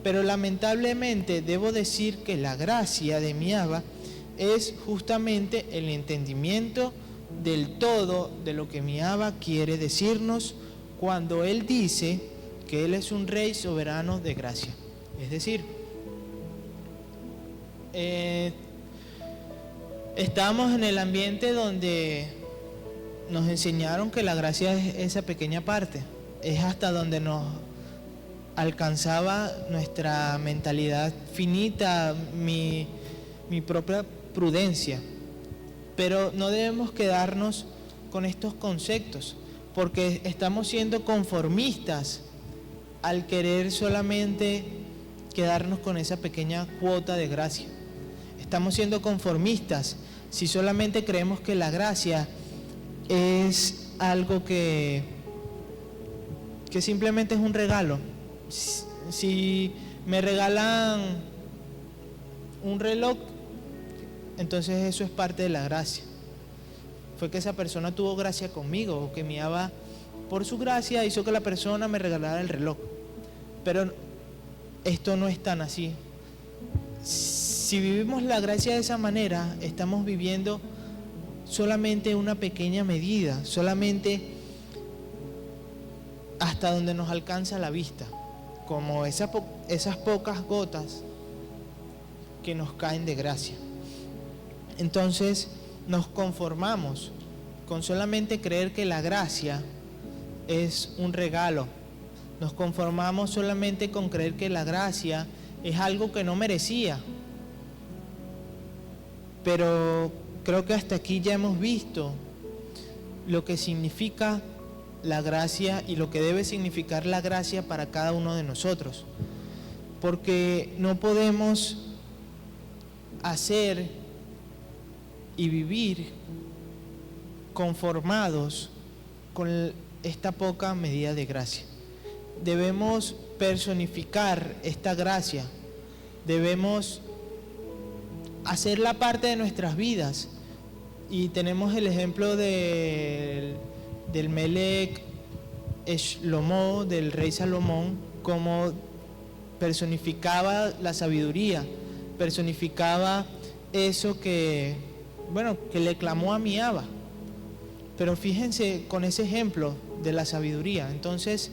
pero lamentablemente debo decir que la gracia de mi Abba es justamente el entendimiento del todo de lo que mi Abba quiere decirnos cuando Él dice que Él es un Rey soberano de gracia. Es decir, estábamos en el ambiente donde nos enseñaron que la gracia es esa pequeña parte, es hasta donde nos alcanzaba nuestra mentalidad finita, mi propia prudencia. Pero no debemos quedarnos con estos conceptos, porque estamos siendo conformistas al querer solamente quedarnos con esa pequeña cuota de gracia. Estamos siendo conformistas si solamente creemos que la gracia es algo que simplemente es un regalo. Si me regalan un reloj, entonces eso es parte de la gracia. Fue que esa persona tuvo gracia conmigo, o que mi Abba, por su gracia, hizo que la persona me regalara el reloj. Pero esto no es tan así. Si vivimos la gracia de esa manera, estamos viviendo solamente una pequeña medida, solamente hasta donde nos alcanza la vista, como esas pocas gotas que nos caen de gracia. Entonces nos conformamos con solamente creer que la gracia es un regalo. Nos conformamos solamente con creer que la gracia es algo que no merecía. Pero creo que hasta aquí ya hemos visto lo que significa la gracia y lo que debe significar la gracia para cada uno de nosotros. Porque no podemos hacer y vivir conformados con esta poca medida de gracia. Debemos personificar esta gracia, debemos hacerla parte de nuestras vidas. Y tenemos el ejemplo del Melech Shlomo, del rey Salomón, como personificaba la sabiduría, personificaba eso que le clamó a mi Abba. Pero fíjense con ese ejemplo de la sabiduría. Entonces,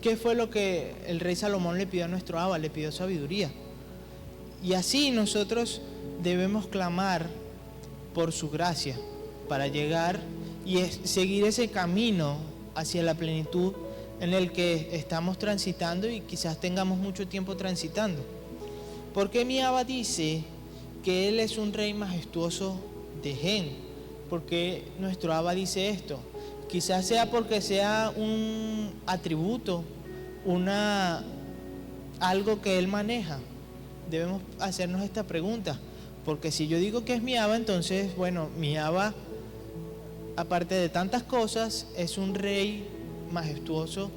¿qué fue lo que el rey Salomón le pidió a nuestro Abba? Le pidió sabiduría. Y así nosotros debemos clamar por su gracia para llegar y seguir ese camino hacia la plenitud en el que estamos transitando y quizás tengamos mucho tiempo transitando. ¿Por qué mi Abba dice que Él es un rey majestuoso de Gen? ¿Por qué nuestro Abba dice esto? Quizás sea porque sea un atributo, algo que Él maneja. Debemos hacernos esta pregunta, porque si yo digo que es mi Abba, entonces, mi Abba, aparte de tantas cosas, es un rey majestuoso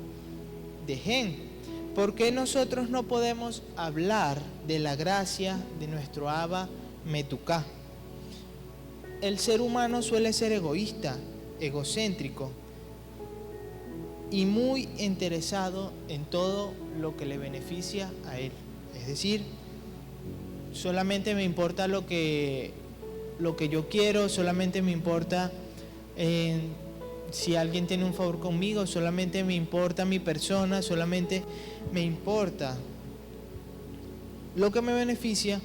de Gen. ¿Por qué nosotros no podemos hablar de la gracia de nuestro Abba Metuká? El ser humano suele ser egoísta, egocéntrico y muy interesado en todo lo que le beneficia a él. Es decir, solamente me importa lo que yo quiero, solamente me importa si alguien tiene un favor conmigo, solamente me importa mi persona, solamente me importa lo que me beneficia.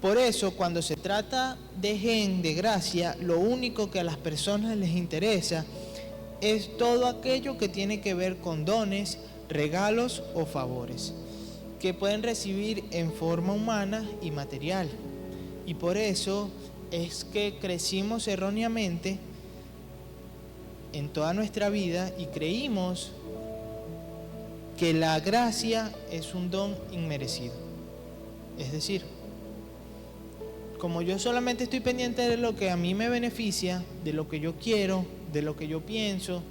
Por eso, cuando se trata de Gen, de gracia, lo único que a las personas les interesa es todo aquello que tiene que ver con dones, regalos o favores que pueden recibir en forma humana y material. Y por eso es que crecimos erróneamente en toda nuestra vida y creímos que la gracia es un don inmerecido. Es decir, como yo solamente estoy pendiente de lo que a mí me beneficia, de lo que yo quiero, de lo que yo pienso,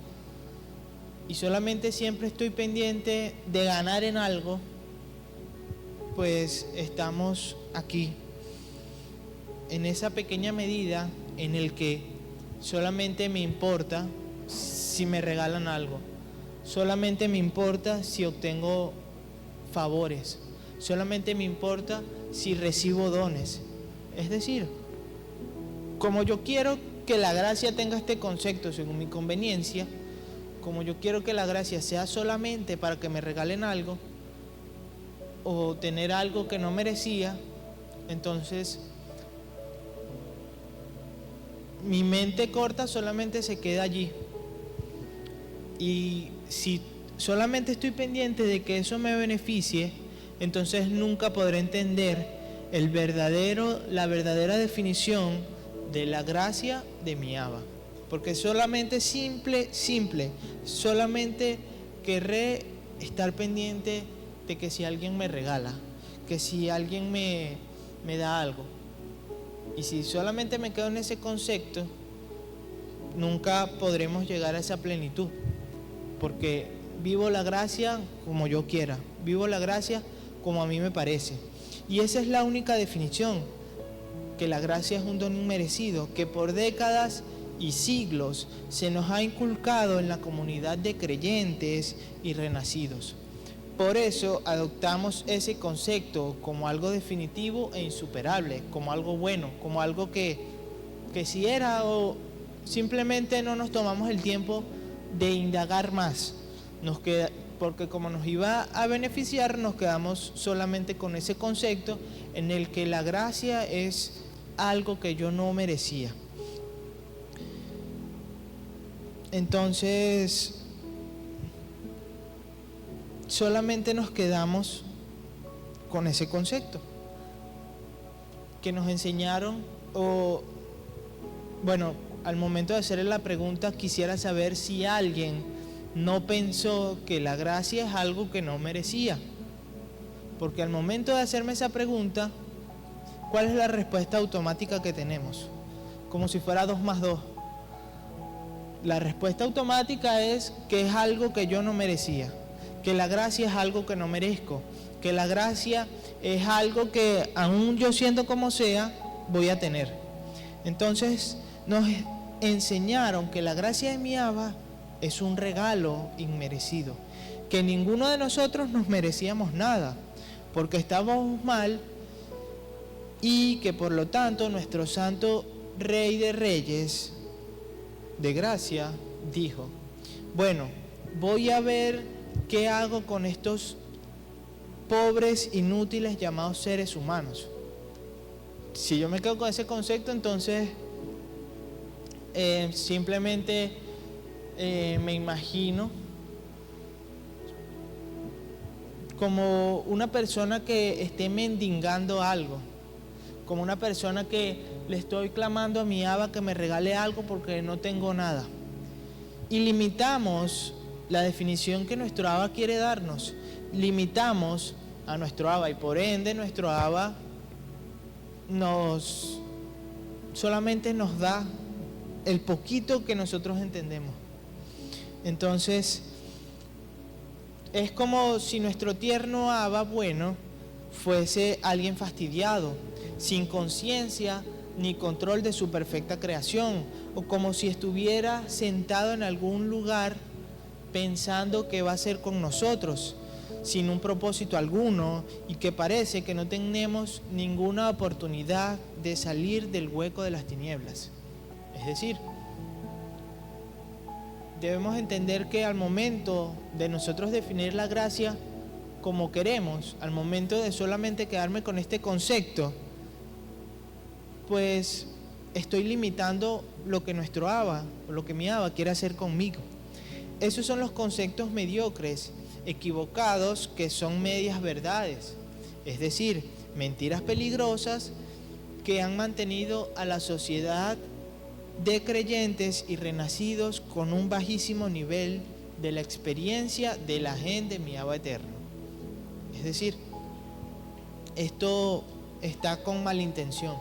y solamente siempre estoy pendiente de ganar en algo, pues estamos aquí, en esa pequeña medida en el que solamente me importa si me regalan algo, solamente me importa si obtengo favores, solamente me importa si recibo dones. Es decir, como yo quiero que la gracia tenga este concepto según mi conveniencia, como yo quiero que la gracia sea solamente para que me regalen algo o tener algo que no merecía, entonces mi mente corta solamente se queda allí. Y si solamente estoy pendiente de que eso me beneficie, entonces nunca podré entender la verdadera definición de la gracia de mi Abba. Porque solamente solamente querré estar pendiente de que si alguien me regala, que si alguien me da algo. Y si solamente me quedo en ese concepto, nunca podremos llegar a esa plenitud. Porque vivo la gracia como yo quiera, vivo la gracia como a mí me parece. Y esa es la única definición, que la gracia es un don inmerecido, que por décadas y siglos se nos ha inculcado en la comunidad de creyentes y renacidos. Por eso adoptamos ese concepto como algo definitivo e insuperable, como algo bueno, como algo que si era, o simplemente no nos tomamos el tiempo de indagar más. Porque como nos iba a beneficiar, nos quedamos solamente con ese concepto en el que la gracia es algo que yo no merecía. Entonces, solamente nos quedamos con ese concepto que nos enseñaron, al momento de hacerle la pregunta, quisiera saber si alguien no pensó que la gracia es algo que no merecía. Porque al momento de hacerme esa pregunta, ¿cuál es la respuesta automática que tenemos? Como si fuera 2 más 2. la respuesta automática es que es algo que yo no merecía, que la gracia es algo que no merezco, que la gracia es algo que aún yo siendo como sea, voy a tener. Entonces nos enseñaron que la gracia de mi Abba es un regalo inmerecido, que ninguno de nosotros nos merecíamos nada, porque estábamos mal, y que por lo tanto nuestro santo Rey de Reyes de gracia dijo: bueno, voy a ver qué hago con estos pobres inútiles llamados seres humanos. Si yo me quedo con ese concepto, entonces simplemente me imagino como una persona que esté mendigando algo, como una persona que le estoy clamando a mi Abba que me regale algo porque no tengo nada. Y limitamos la definición que nuestro Abba quiere darnos. Limitamos a nuestro Abba, y por ende nuestro Abba solamente nos da el poquito que nosotros entendemos. Entonces es como si nuestro tierno Abba bueno fuese alguien fastidiado, sin conciencia ni control de su perfecta creación, o como si estuviera sentado en algún lugar pensando que va a hacer con nosotros, sin un propósito alguno, y que parece que no tenemos ninguna oportunidad de salir del hueco de las tinieblas. Es decir, debemos entender que al momento de nosotros definir la gracia como queremos, al momento de solamente quedarme con este concepto, pues estoy limitando lo que nuestro Abba, o lo que mi Abba quiere hacer conmigo. Esos son los conceptos mediocres, equivocados, que son medias verdades, es decir, mentiras peligrosas que han mantenido a la sociedad de creyentes y renacidos con un bajísimo nivel de la experiencia de la gente de mi Abba eterno. Es decir, esto está con malintención,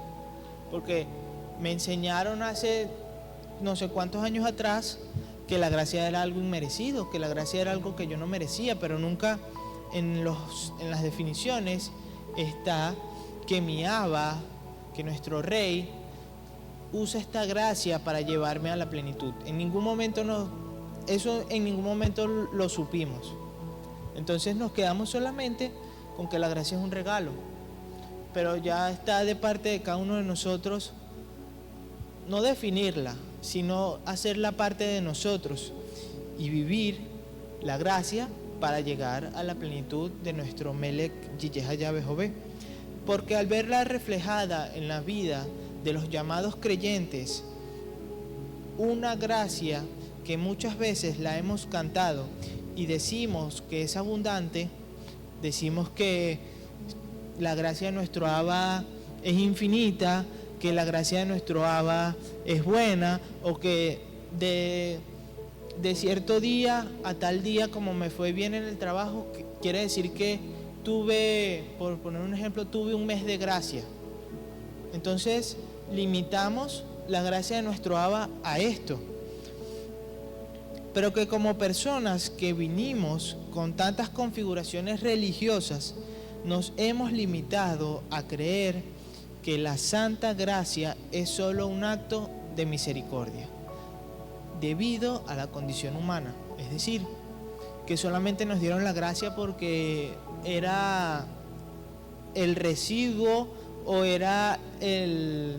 porque me enseñaron hace no sé cuántos años atrás que la gracia era algo inmerecido, que la gracia era algo que yo no merecía, pero nunca en las definiciones está que mi Abba, que nuestro Rey, usa esta gracia para llevarme a la plenitud. En ningún momento lo supimos. Entonces nos quedamos solamente con que la gracia es un regalo, pero ya está de parte de cada uno de nosotros no definirla, sino hacerla parte de nosotros y vivir la gracia para llegar a la plenitud de nuestro Melech Yihaya Jové. Porque al verla reflejada en la vida de los llamados creyentes, una gracia que muchas veces la hemos cantado y decimos que es abundante, decimos que la gracia de nuestro Abba es infinita, que la gracia de nuestro Abba es buena, o que de cierto día a tal día, como me fue bien en el trabajo, quiere decir que tuve, por poner un ejemplo, tuve un mes de gracia. Entonces limitamos la gracia de nuestro Abba a esto. Pero que como personas que vinimos con tantas configuraciones religiosas, nos hemos limitado a creer que la santa gracia es solo un acto de misericordia, debido a la condición humana. Es decir, que solamente nos dieron la gracia porque era el residuo o era el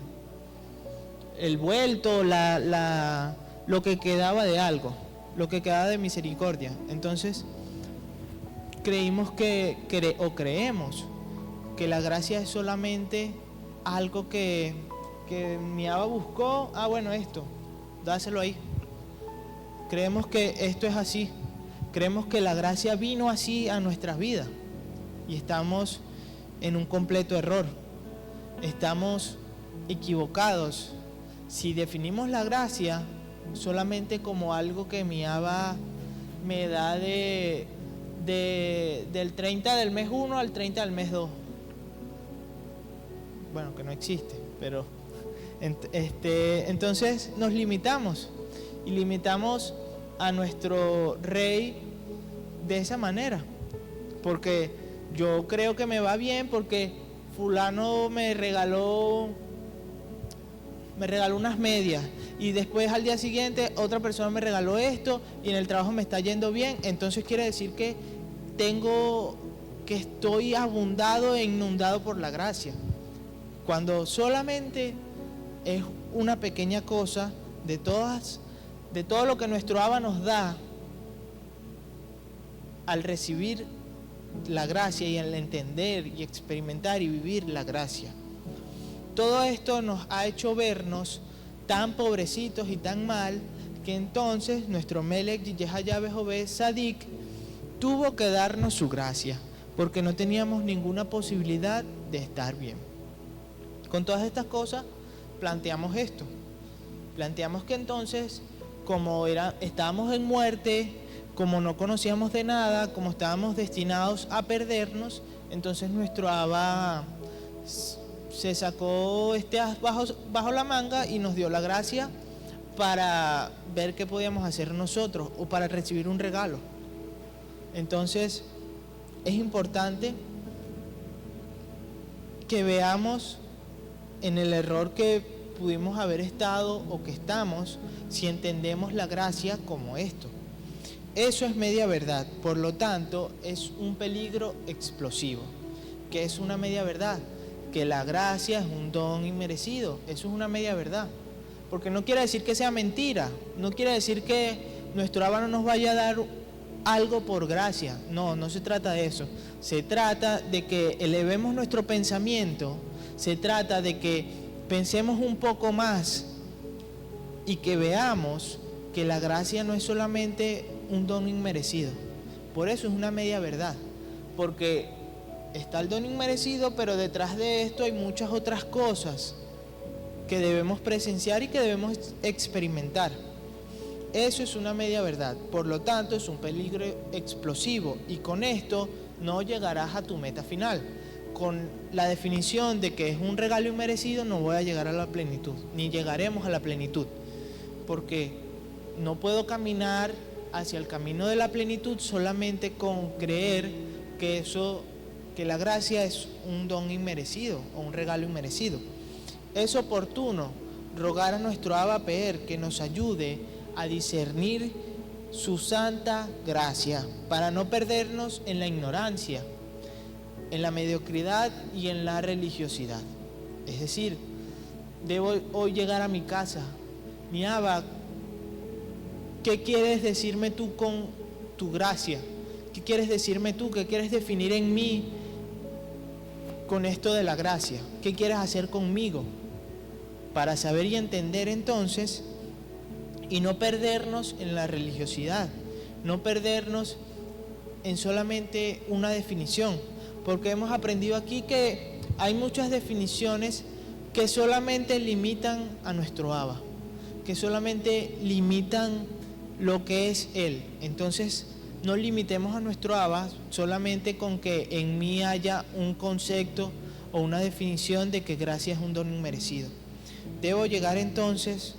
vuelto, lo que quedaba de algo, lo que quedaba de misericordia. Entonces creemos creemos que la gracia es solamente algo que mi Abba buscó. Bueno, esto, dáselo ahí. Creemos que esto es así. Creemos que la gracia vino así a nuestras vidas, y estamos en un completo error. Estamos equivocados si definimos la gracia solamente como algo que mi Abba me da del 30 del mes 1 al 30 del mes 2. Bueno, que no existe, pero entonces nos limitamos y limitamos a nuestro rey de esa manera, porque yo creo que me va bien porque fulano me regaló unas medias y después al día siguiente otra persona me regaló esto y en el trabajo me está yendo bien, entonces quiere decir que estoy abundado e inundado por la gracia, cuando solamente es una pequeña cosa de todo lo que nuestro Abba nos da al recibir la gracia y al entender y experimentar y vivir la gracia. Todo esto nos ha hecho vernos tan pobrecitos y tan mal que entonces nuestro Melech Yehayah Sadik tuvo que darnos su gracia, porque no teníamos ninguna posibilidad de estar bien. Con todas estas cosas planteamos esto. Planteamos que entonces, como estábamos en muerte, como no conocíamos de nada, como estábamos destinados a perdernos, entonces nuestro Abba se sacó este as bajo la manga y nos dio la gracia para ver qué podíamos hacer nosotros o para recibir un regalo. Entonces es importante que veamos en el error que pudimos haber estado o que estamos si entendemos la gracia como esto. Eso es media verdad, por lo tanto es un peligro explosivo. ¿Qué es una media verdad? Que la gracia es un don inmerecido. Eso es una media verdad, porque no quiere decir que sea mentira, no quiere decir que nuestro Abba no nos vaya a dar algo por gracia. No se trata de eso. Se trata de que elevemos nuestro pensamiento, se trata de que pensemos un poco más y que veamos que la gracia no es solamente un don inmerecido. Por eso es una media verdad, porque está el don inmerecido, pero detrás de esto hay muchas otras cosas que debemos presenciar y que debemos experimentar. Eso es una media verdad, por lo tanto es un peligro explosivo, y con esto no llegarás a tu meta final. Con la definición de que es un regalo inmerecido no voy a llegar a la plenitud, ni llegaremos a la plenitud, porque no puedo caminar hacia el camino de la plenitud solamente con creer que la gracia es un don inmerecido o un regalo inmerecido. Es oportuno rogar a nuestro Abba Pe'er que nos ayude a discernir su santa gracia para no perdernos en la ignorancia, en la mediocridad y en la religiosidad. Es decir, debo hoy llegar a mi casa: mi Abba, ¿qué quieres decirme tú con tu gracia? ¿Qué quieres decirme tú? ¿Qué quieres definir en mí con esto de la gracia? ¿Qué quieres hacer conmigo? Para saber y entender entonces, y no perdernos en la religiosidad, no perdernos en solamente una definición, porque hemos aprendido aquí que hay muchas definiciones que solamente limitan a nuestro Abba, que solamente limitan lo que es Él. Entonces no limitemos a nuestro Abba solamente con que en mí haya un concepto o una definición de que gracia es un don inmerecido. Debo llegar entonces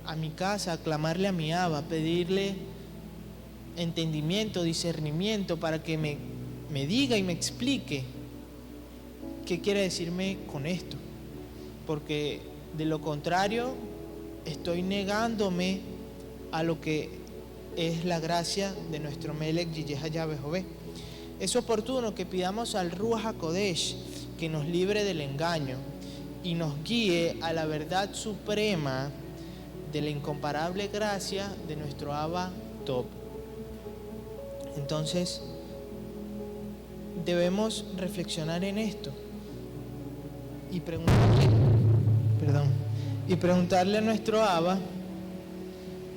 a mi casa, a clamarle a mi Abba, pedirle entendimiento, discernimiento, para que me diga y me explique qué quiere decirme con esto, porque de lo contrario estoy negándome a lo que es la gracia de nuestro Melech Yehayah. Es oportuno que pidamos al Ruach HaKodesh que nos libre del engaño y nos guíe a la verdad suprema de la incomparable gracia de nuestro Abba Top. Entonces debemos reflexionar en esto y preguntarle a nuestro Abba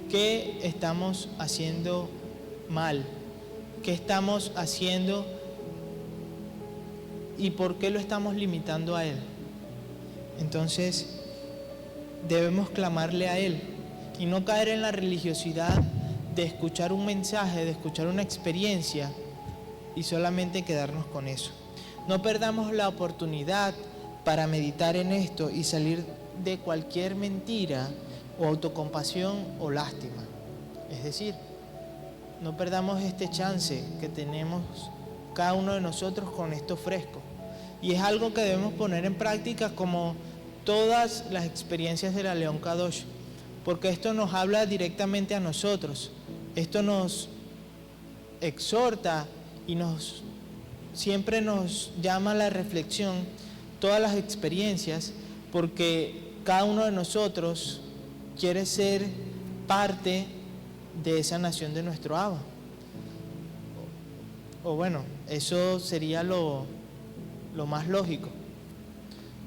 qué estamos haciendo mal, qué estamos haciendo y por qué lo estamos limitando a Él. Entonces debemos clamarle a Él y no caer en la religiosidad de escuchar un mensaje, de escuchar una experiencia y solamente quedarnos con eso. No perdamos la oportunidad para meditar en esto y salir de cualquier mentira o autocompasión o lástima. Es decir, no perdamos este chance que tenemos cada uno de nosotros con esto fresco. Y es algo que debemos poner en práctica como todas las experiencias de la León Kadosh, porque esto nos habla directamente a nosotros. Esto nos exhorta y siempre nos llama a la reflexión todas las experiencias, porque cada uno de nosotros quiere ser parte de esa nación de nuestro Abba. O bueno, eso sería lo más lógico.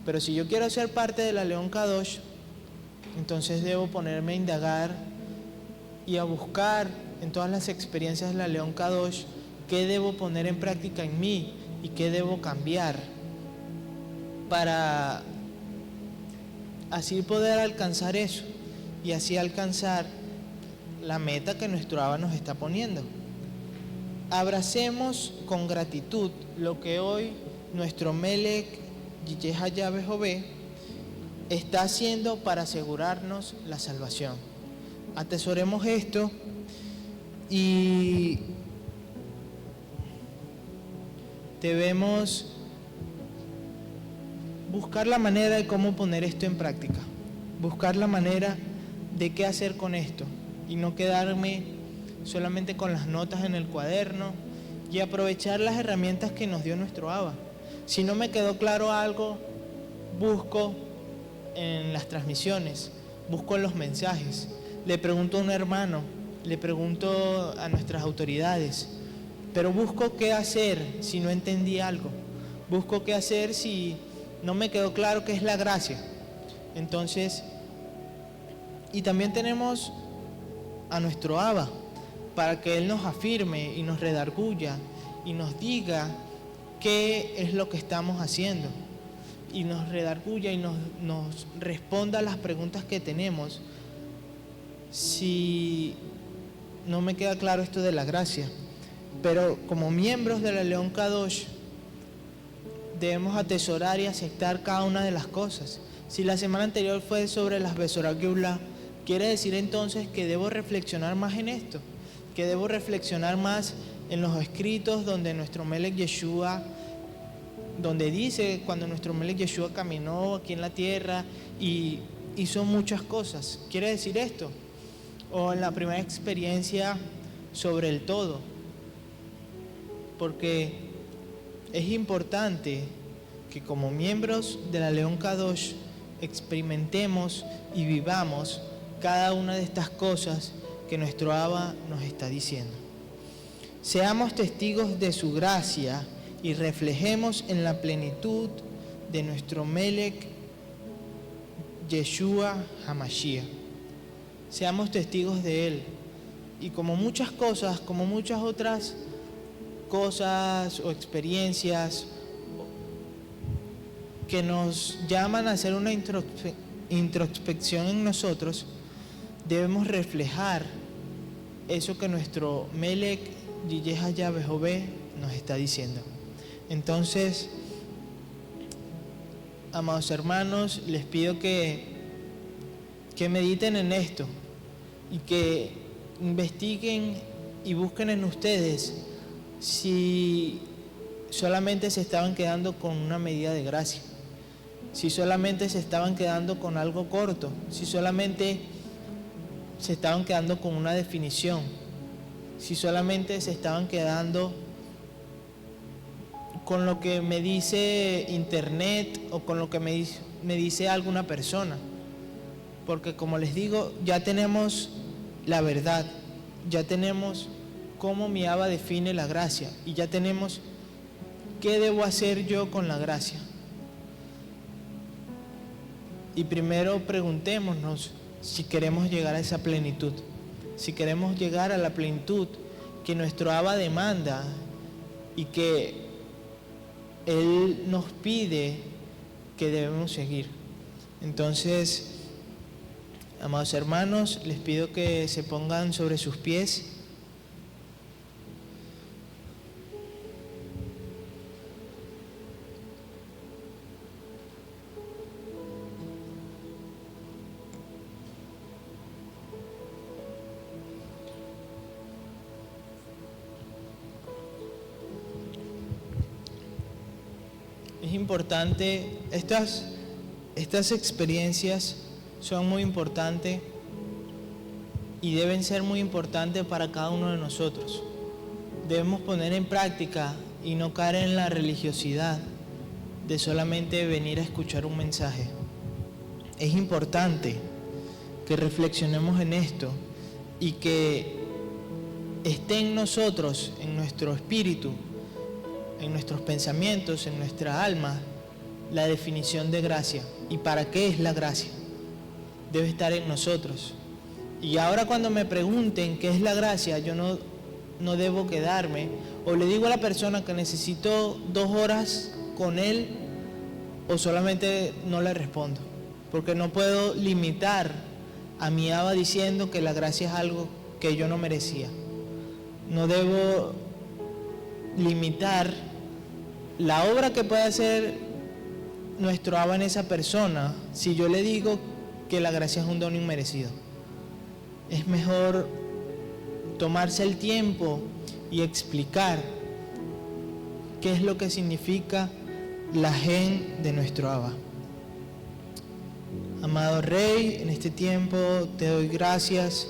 Pero si yo quiero ser parte de la León Kadosh, entonces debo ponerme a indagar y a buscar en todas las experiencias de la León Kadosh qué debo poner en práctica en mí y qué debo cambiar para así poder alcanzar eso y así alcanzar la meta que nuestro Abba nos está poniendo. Abracemos con gratitud lo que hoy nuestro Melech Yihayah está haciendo para asegurarnos la salvación. Atesoremos esto y debemos buscar la manera de cómo poner esto en práctica, buscar la manera de qué hacer con esto y no quedarme solamente con las notas en el cuaderno y aprovechar las herramientas que nos dio nuestro Abba. Si no me quedó claro algo, busco en las transmisiones, busco en los mensajes, le pregunto a un hermano, le pregunto a nuestras autoridades, pero busco qué hacer si no entendí algo, busco qué hacer si no me quedó claro qué es la gracia. Entonces, y también tenemos a nuestro Abba para que Él nos afirme y nos redarguya y nos diga qué es lo que estamos haciendo y nos redarguya y nos responda a las preguntas que tenemos si no me queda claro esto de la gracia. Pero como miembros de la León Kadosh debemos atesorar y aceptar cada una de las cosas. Si la semana anterior fue sobre las Besorat Geulah, quiere decir entonces que debo reflexionar más en esto, que debo reflexionar más en los escritos donde nuestro Melech Yeshua, donde dice cuando nuestro Melech Yeshua caminó aquí en la tierra y hizo muchas cosas. ¿Quiere decir esto? O en la primera experiencia sobre el todo, porque es importante que como miembros de la León Kadosh experimentemos y vivamos cada una de estas cosas que nuestro Abba nos está diciendo. Seamos testigos de su gracia y reflejemos en la plenitud de nuestro Melech Yeshua HaMashiach. Seamos testigos de Él. Y como muchas cosas, como muchas otras cosas o experiencias que nos llaman a hacer una introspección en nosotros, debemos reflejar eso que nuestro Melech Yihayah nos está diciendo. Entonces, amados hermanos, les pido que mediten en esto y que investiguen y busquen en ustedes si solamente se estaban quedando con una medida de gracia, si solamente se estaban quedando con algo corto, si solamente se estaban quedando con una definición, si solamente se estaban quedando con lo que me dice internet o con lo que me dice alguna persona. Porque como les digo, ya tenemos la verdad, ya tenemos cómo mi Abba define la gracia y ya tenemos qué debo hacer yo con la gracia. Y primero preguntémonos si queremos llegar a esa plenitud, si queremos llegar a la plenitud que nuestro Abba demanda y que Él nos pide que debemos seguir. Entonces, amados hermanos, les pido que se pongan sobre sus pies. Es importante, estas experiencias son muy importantes y deben ser muy importantes para cada uno de nosotros. Debemos poner en práctica y no caer en la religiosidad de solamente venir a escuchar un mensaje. Es importante que reflexionemos en esto y que esté en nosotros, en nuestro espíritu, en nuestros pensamientos, en nuestra alma, la definición de gracia. ¿Y para qué es la gracia? Debe estar en nosotros. Y ahora cuando me pregunten qué es la gracia, yo no debo quedarme, o le digo a la persona que necesito 2 horas con él, o solamente no le respondo, porque no puedo limitar a mi Abba diciendo que la gracia es algo que yo no merecía. No debo limitar la obra que puede hacer nuestro Abba en esa persona si yo le digo que la gracia es un don inmerecido. Es mejor tomarse el tiempo y explicar qué es lo que significa la gen de nuestro Abba. Amado Rey, en este tiempo te doy gracias.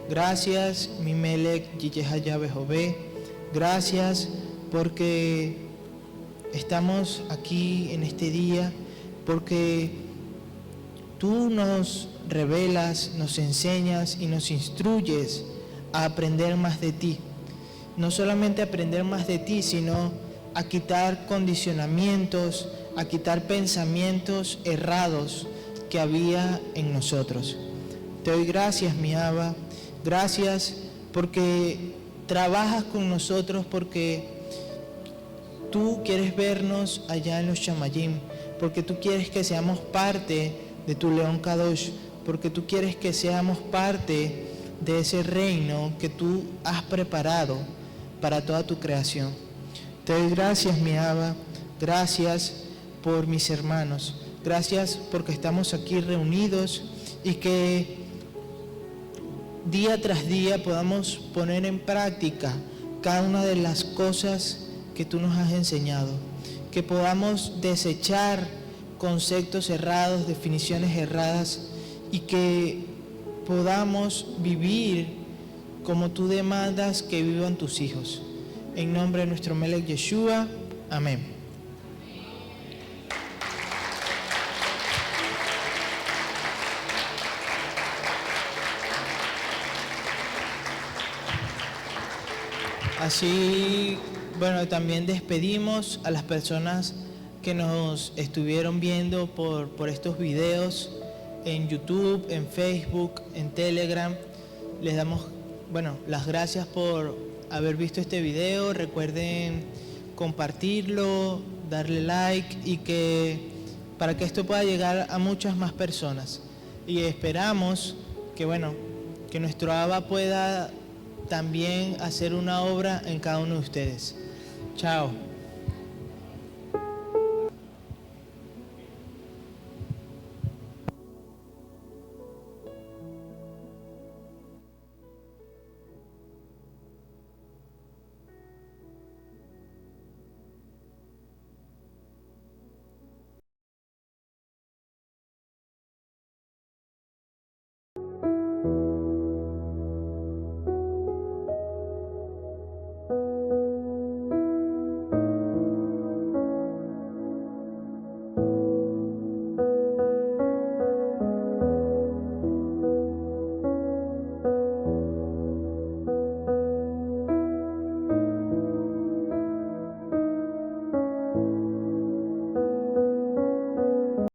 Gracias, mi Melech Yiyehaya Jové. Gracias porque estamos aquí en este día, porque tú nos revelas, nos enseñas y nos instruyes a aprender más de ti. No solamente aprender más de ti, sino a quitar condicionamientos, a quitar pensamientos errados que había en nosotros. Te doy gracias, mi Abba. Gracias porque trabajas con nosotros, porque tú quieres vernos allá en los Shamayim, porque tú quieres que seamos parte de tu León Kadosh, porque tú quieres que seamos parte de ese reino que tú has preparado para toda tu creación. Te doy gracias, mi Abba. Gracias por mis hermanos. Gracias porque estamos aquí reunidos y que día tras día podamos poner en práctica cada una de las cosas que tú nos has enseñado. Que podamos desechar conceptos errados, definiciones erradas, y que podamos vivir como tú demandas que vivan tus hijos. En nombre de nuestro Melech Yeshua. Amén. Así, bueno, también despedimos a las personas que nos estuvieron viendo por estos videos en YouTube, en Facebook, en Telegram. Les damos, las gracias por haber visto este video. Recuerden compartirlo, darle like y para que esto pueda llegar a muchas más personas. Y esperamos que nuestro Abba pueda también hacer una obra en cada uno de ustedes. Chao.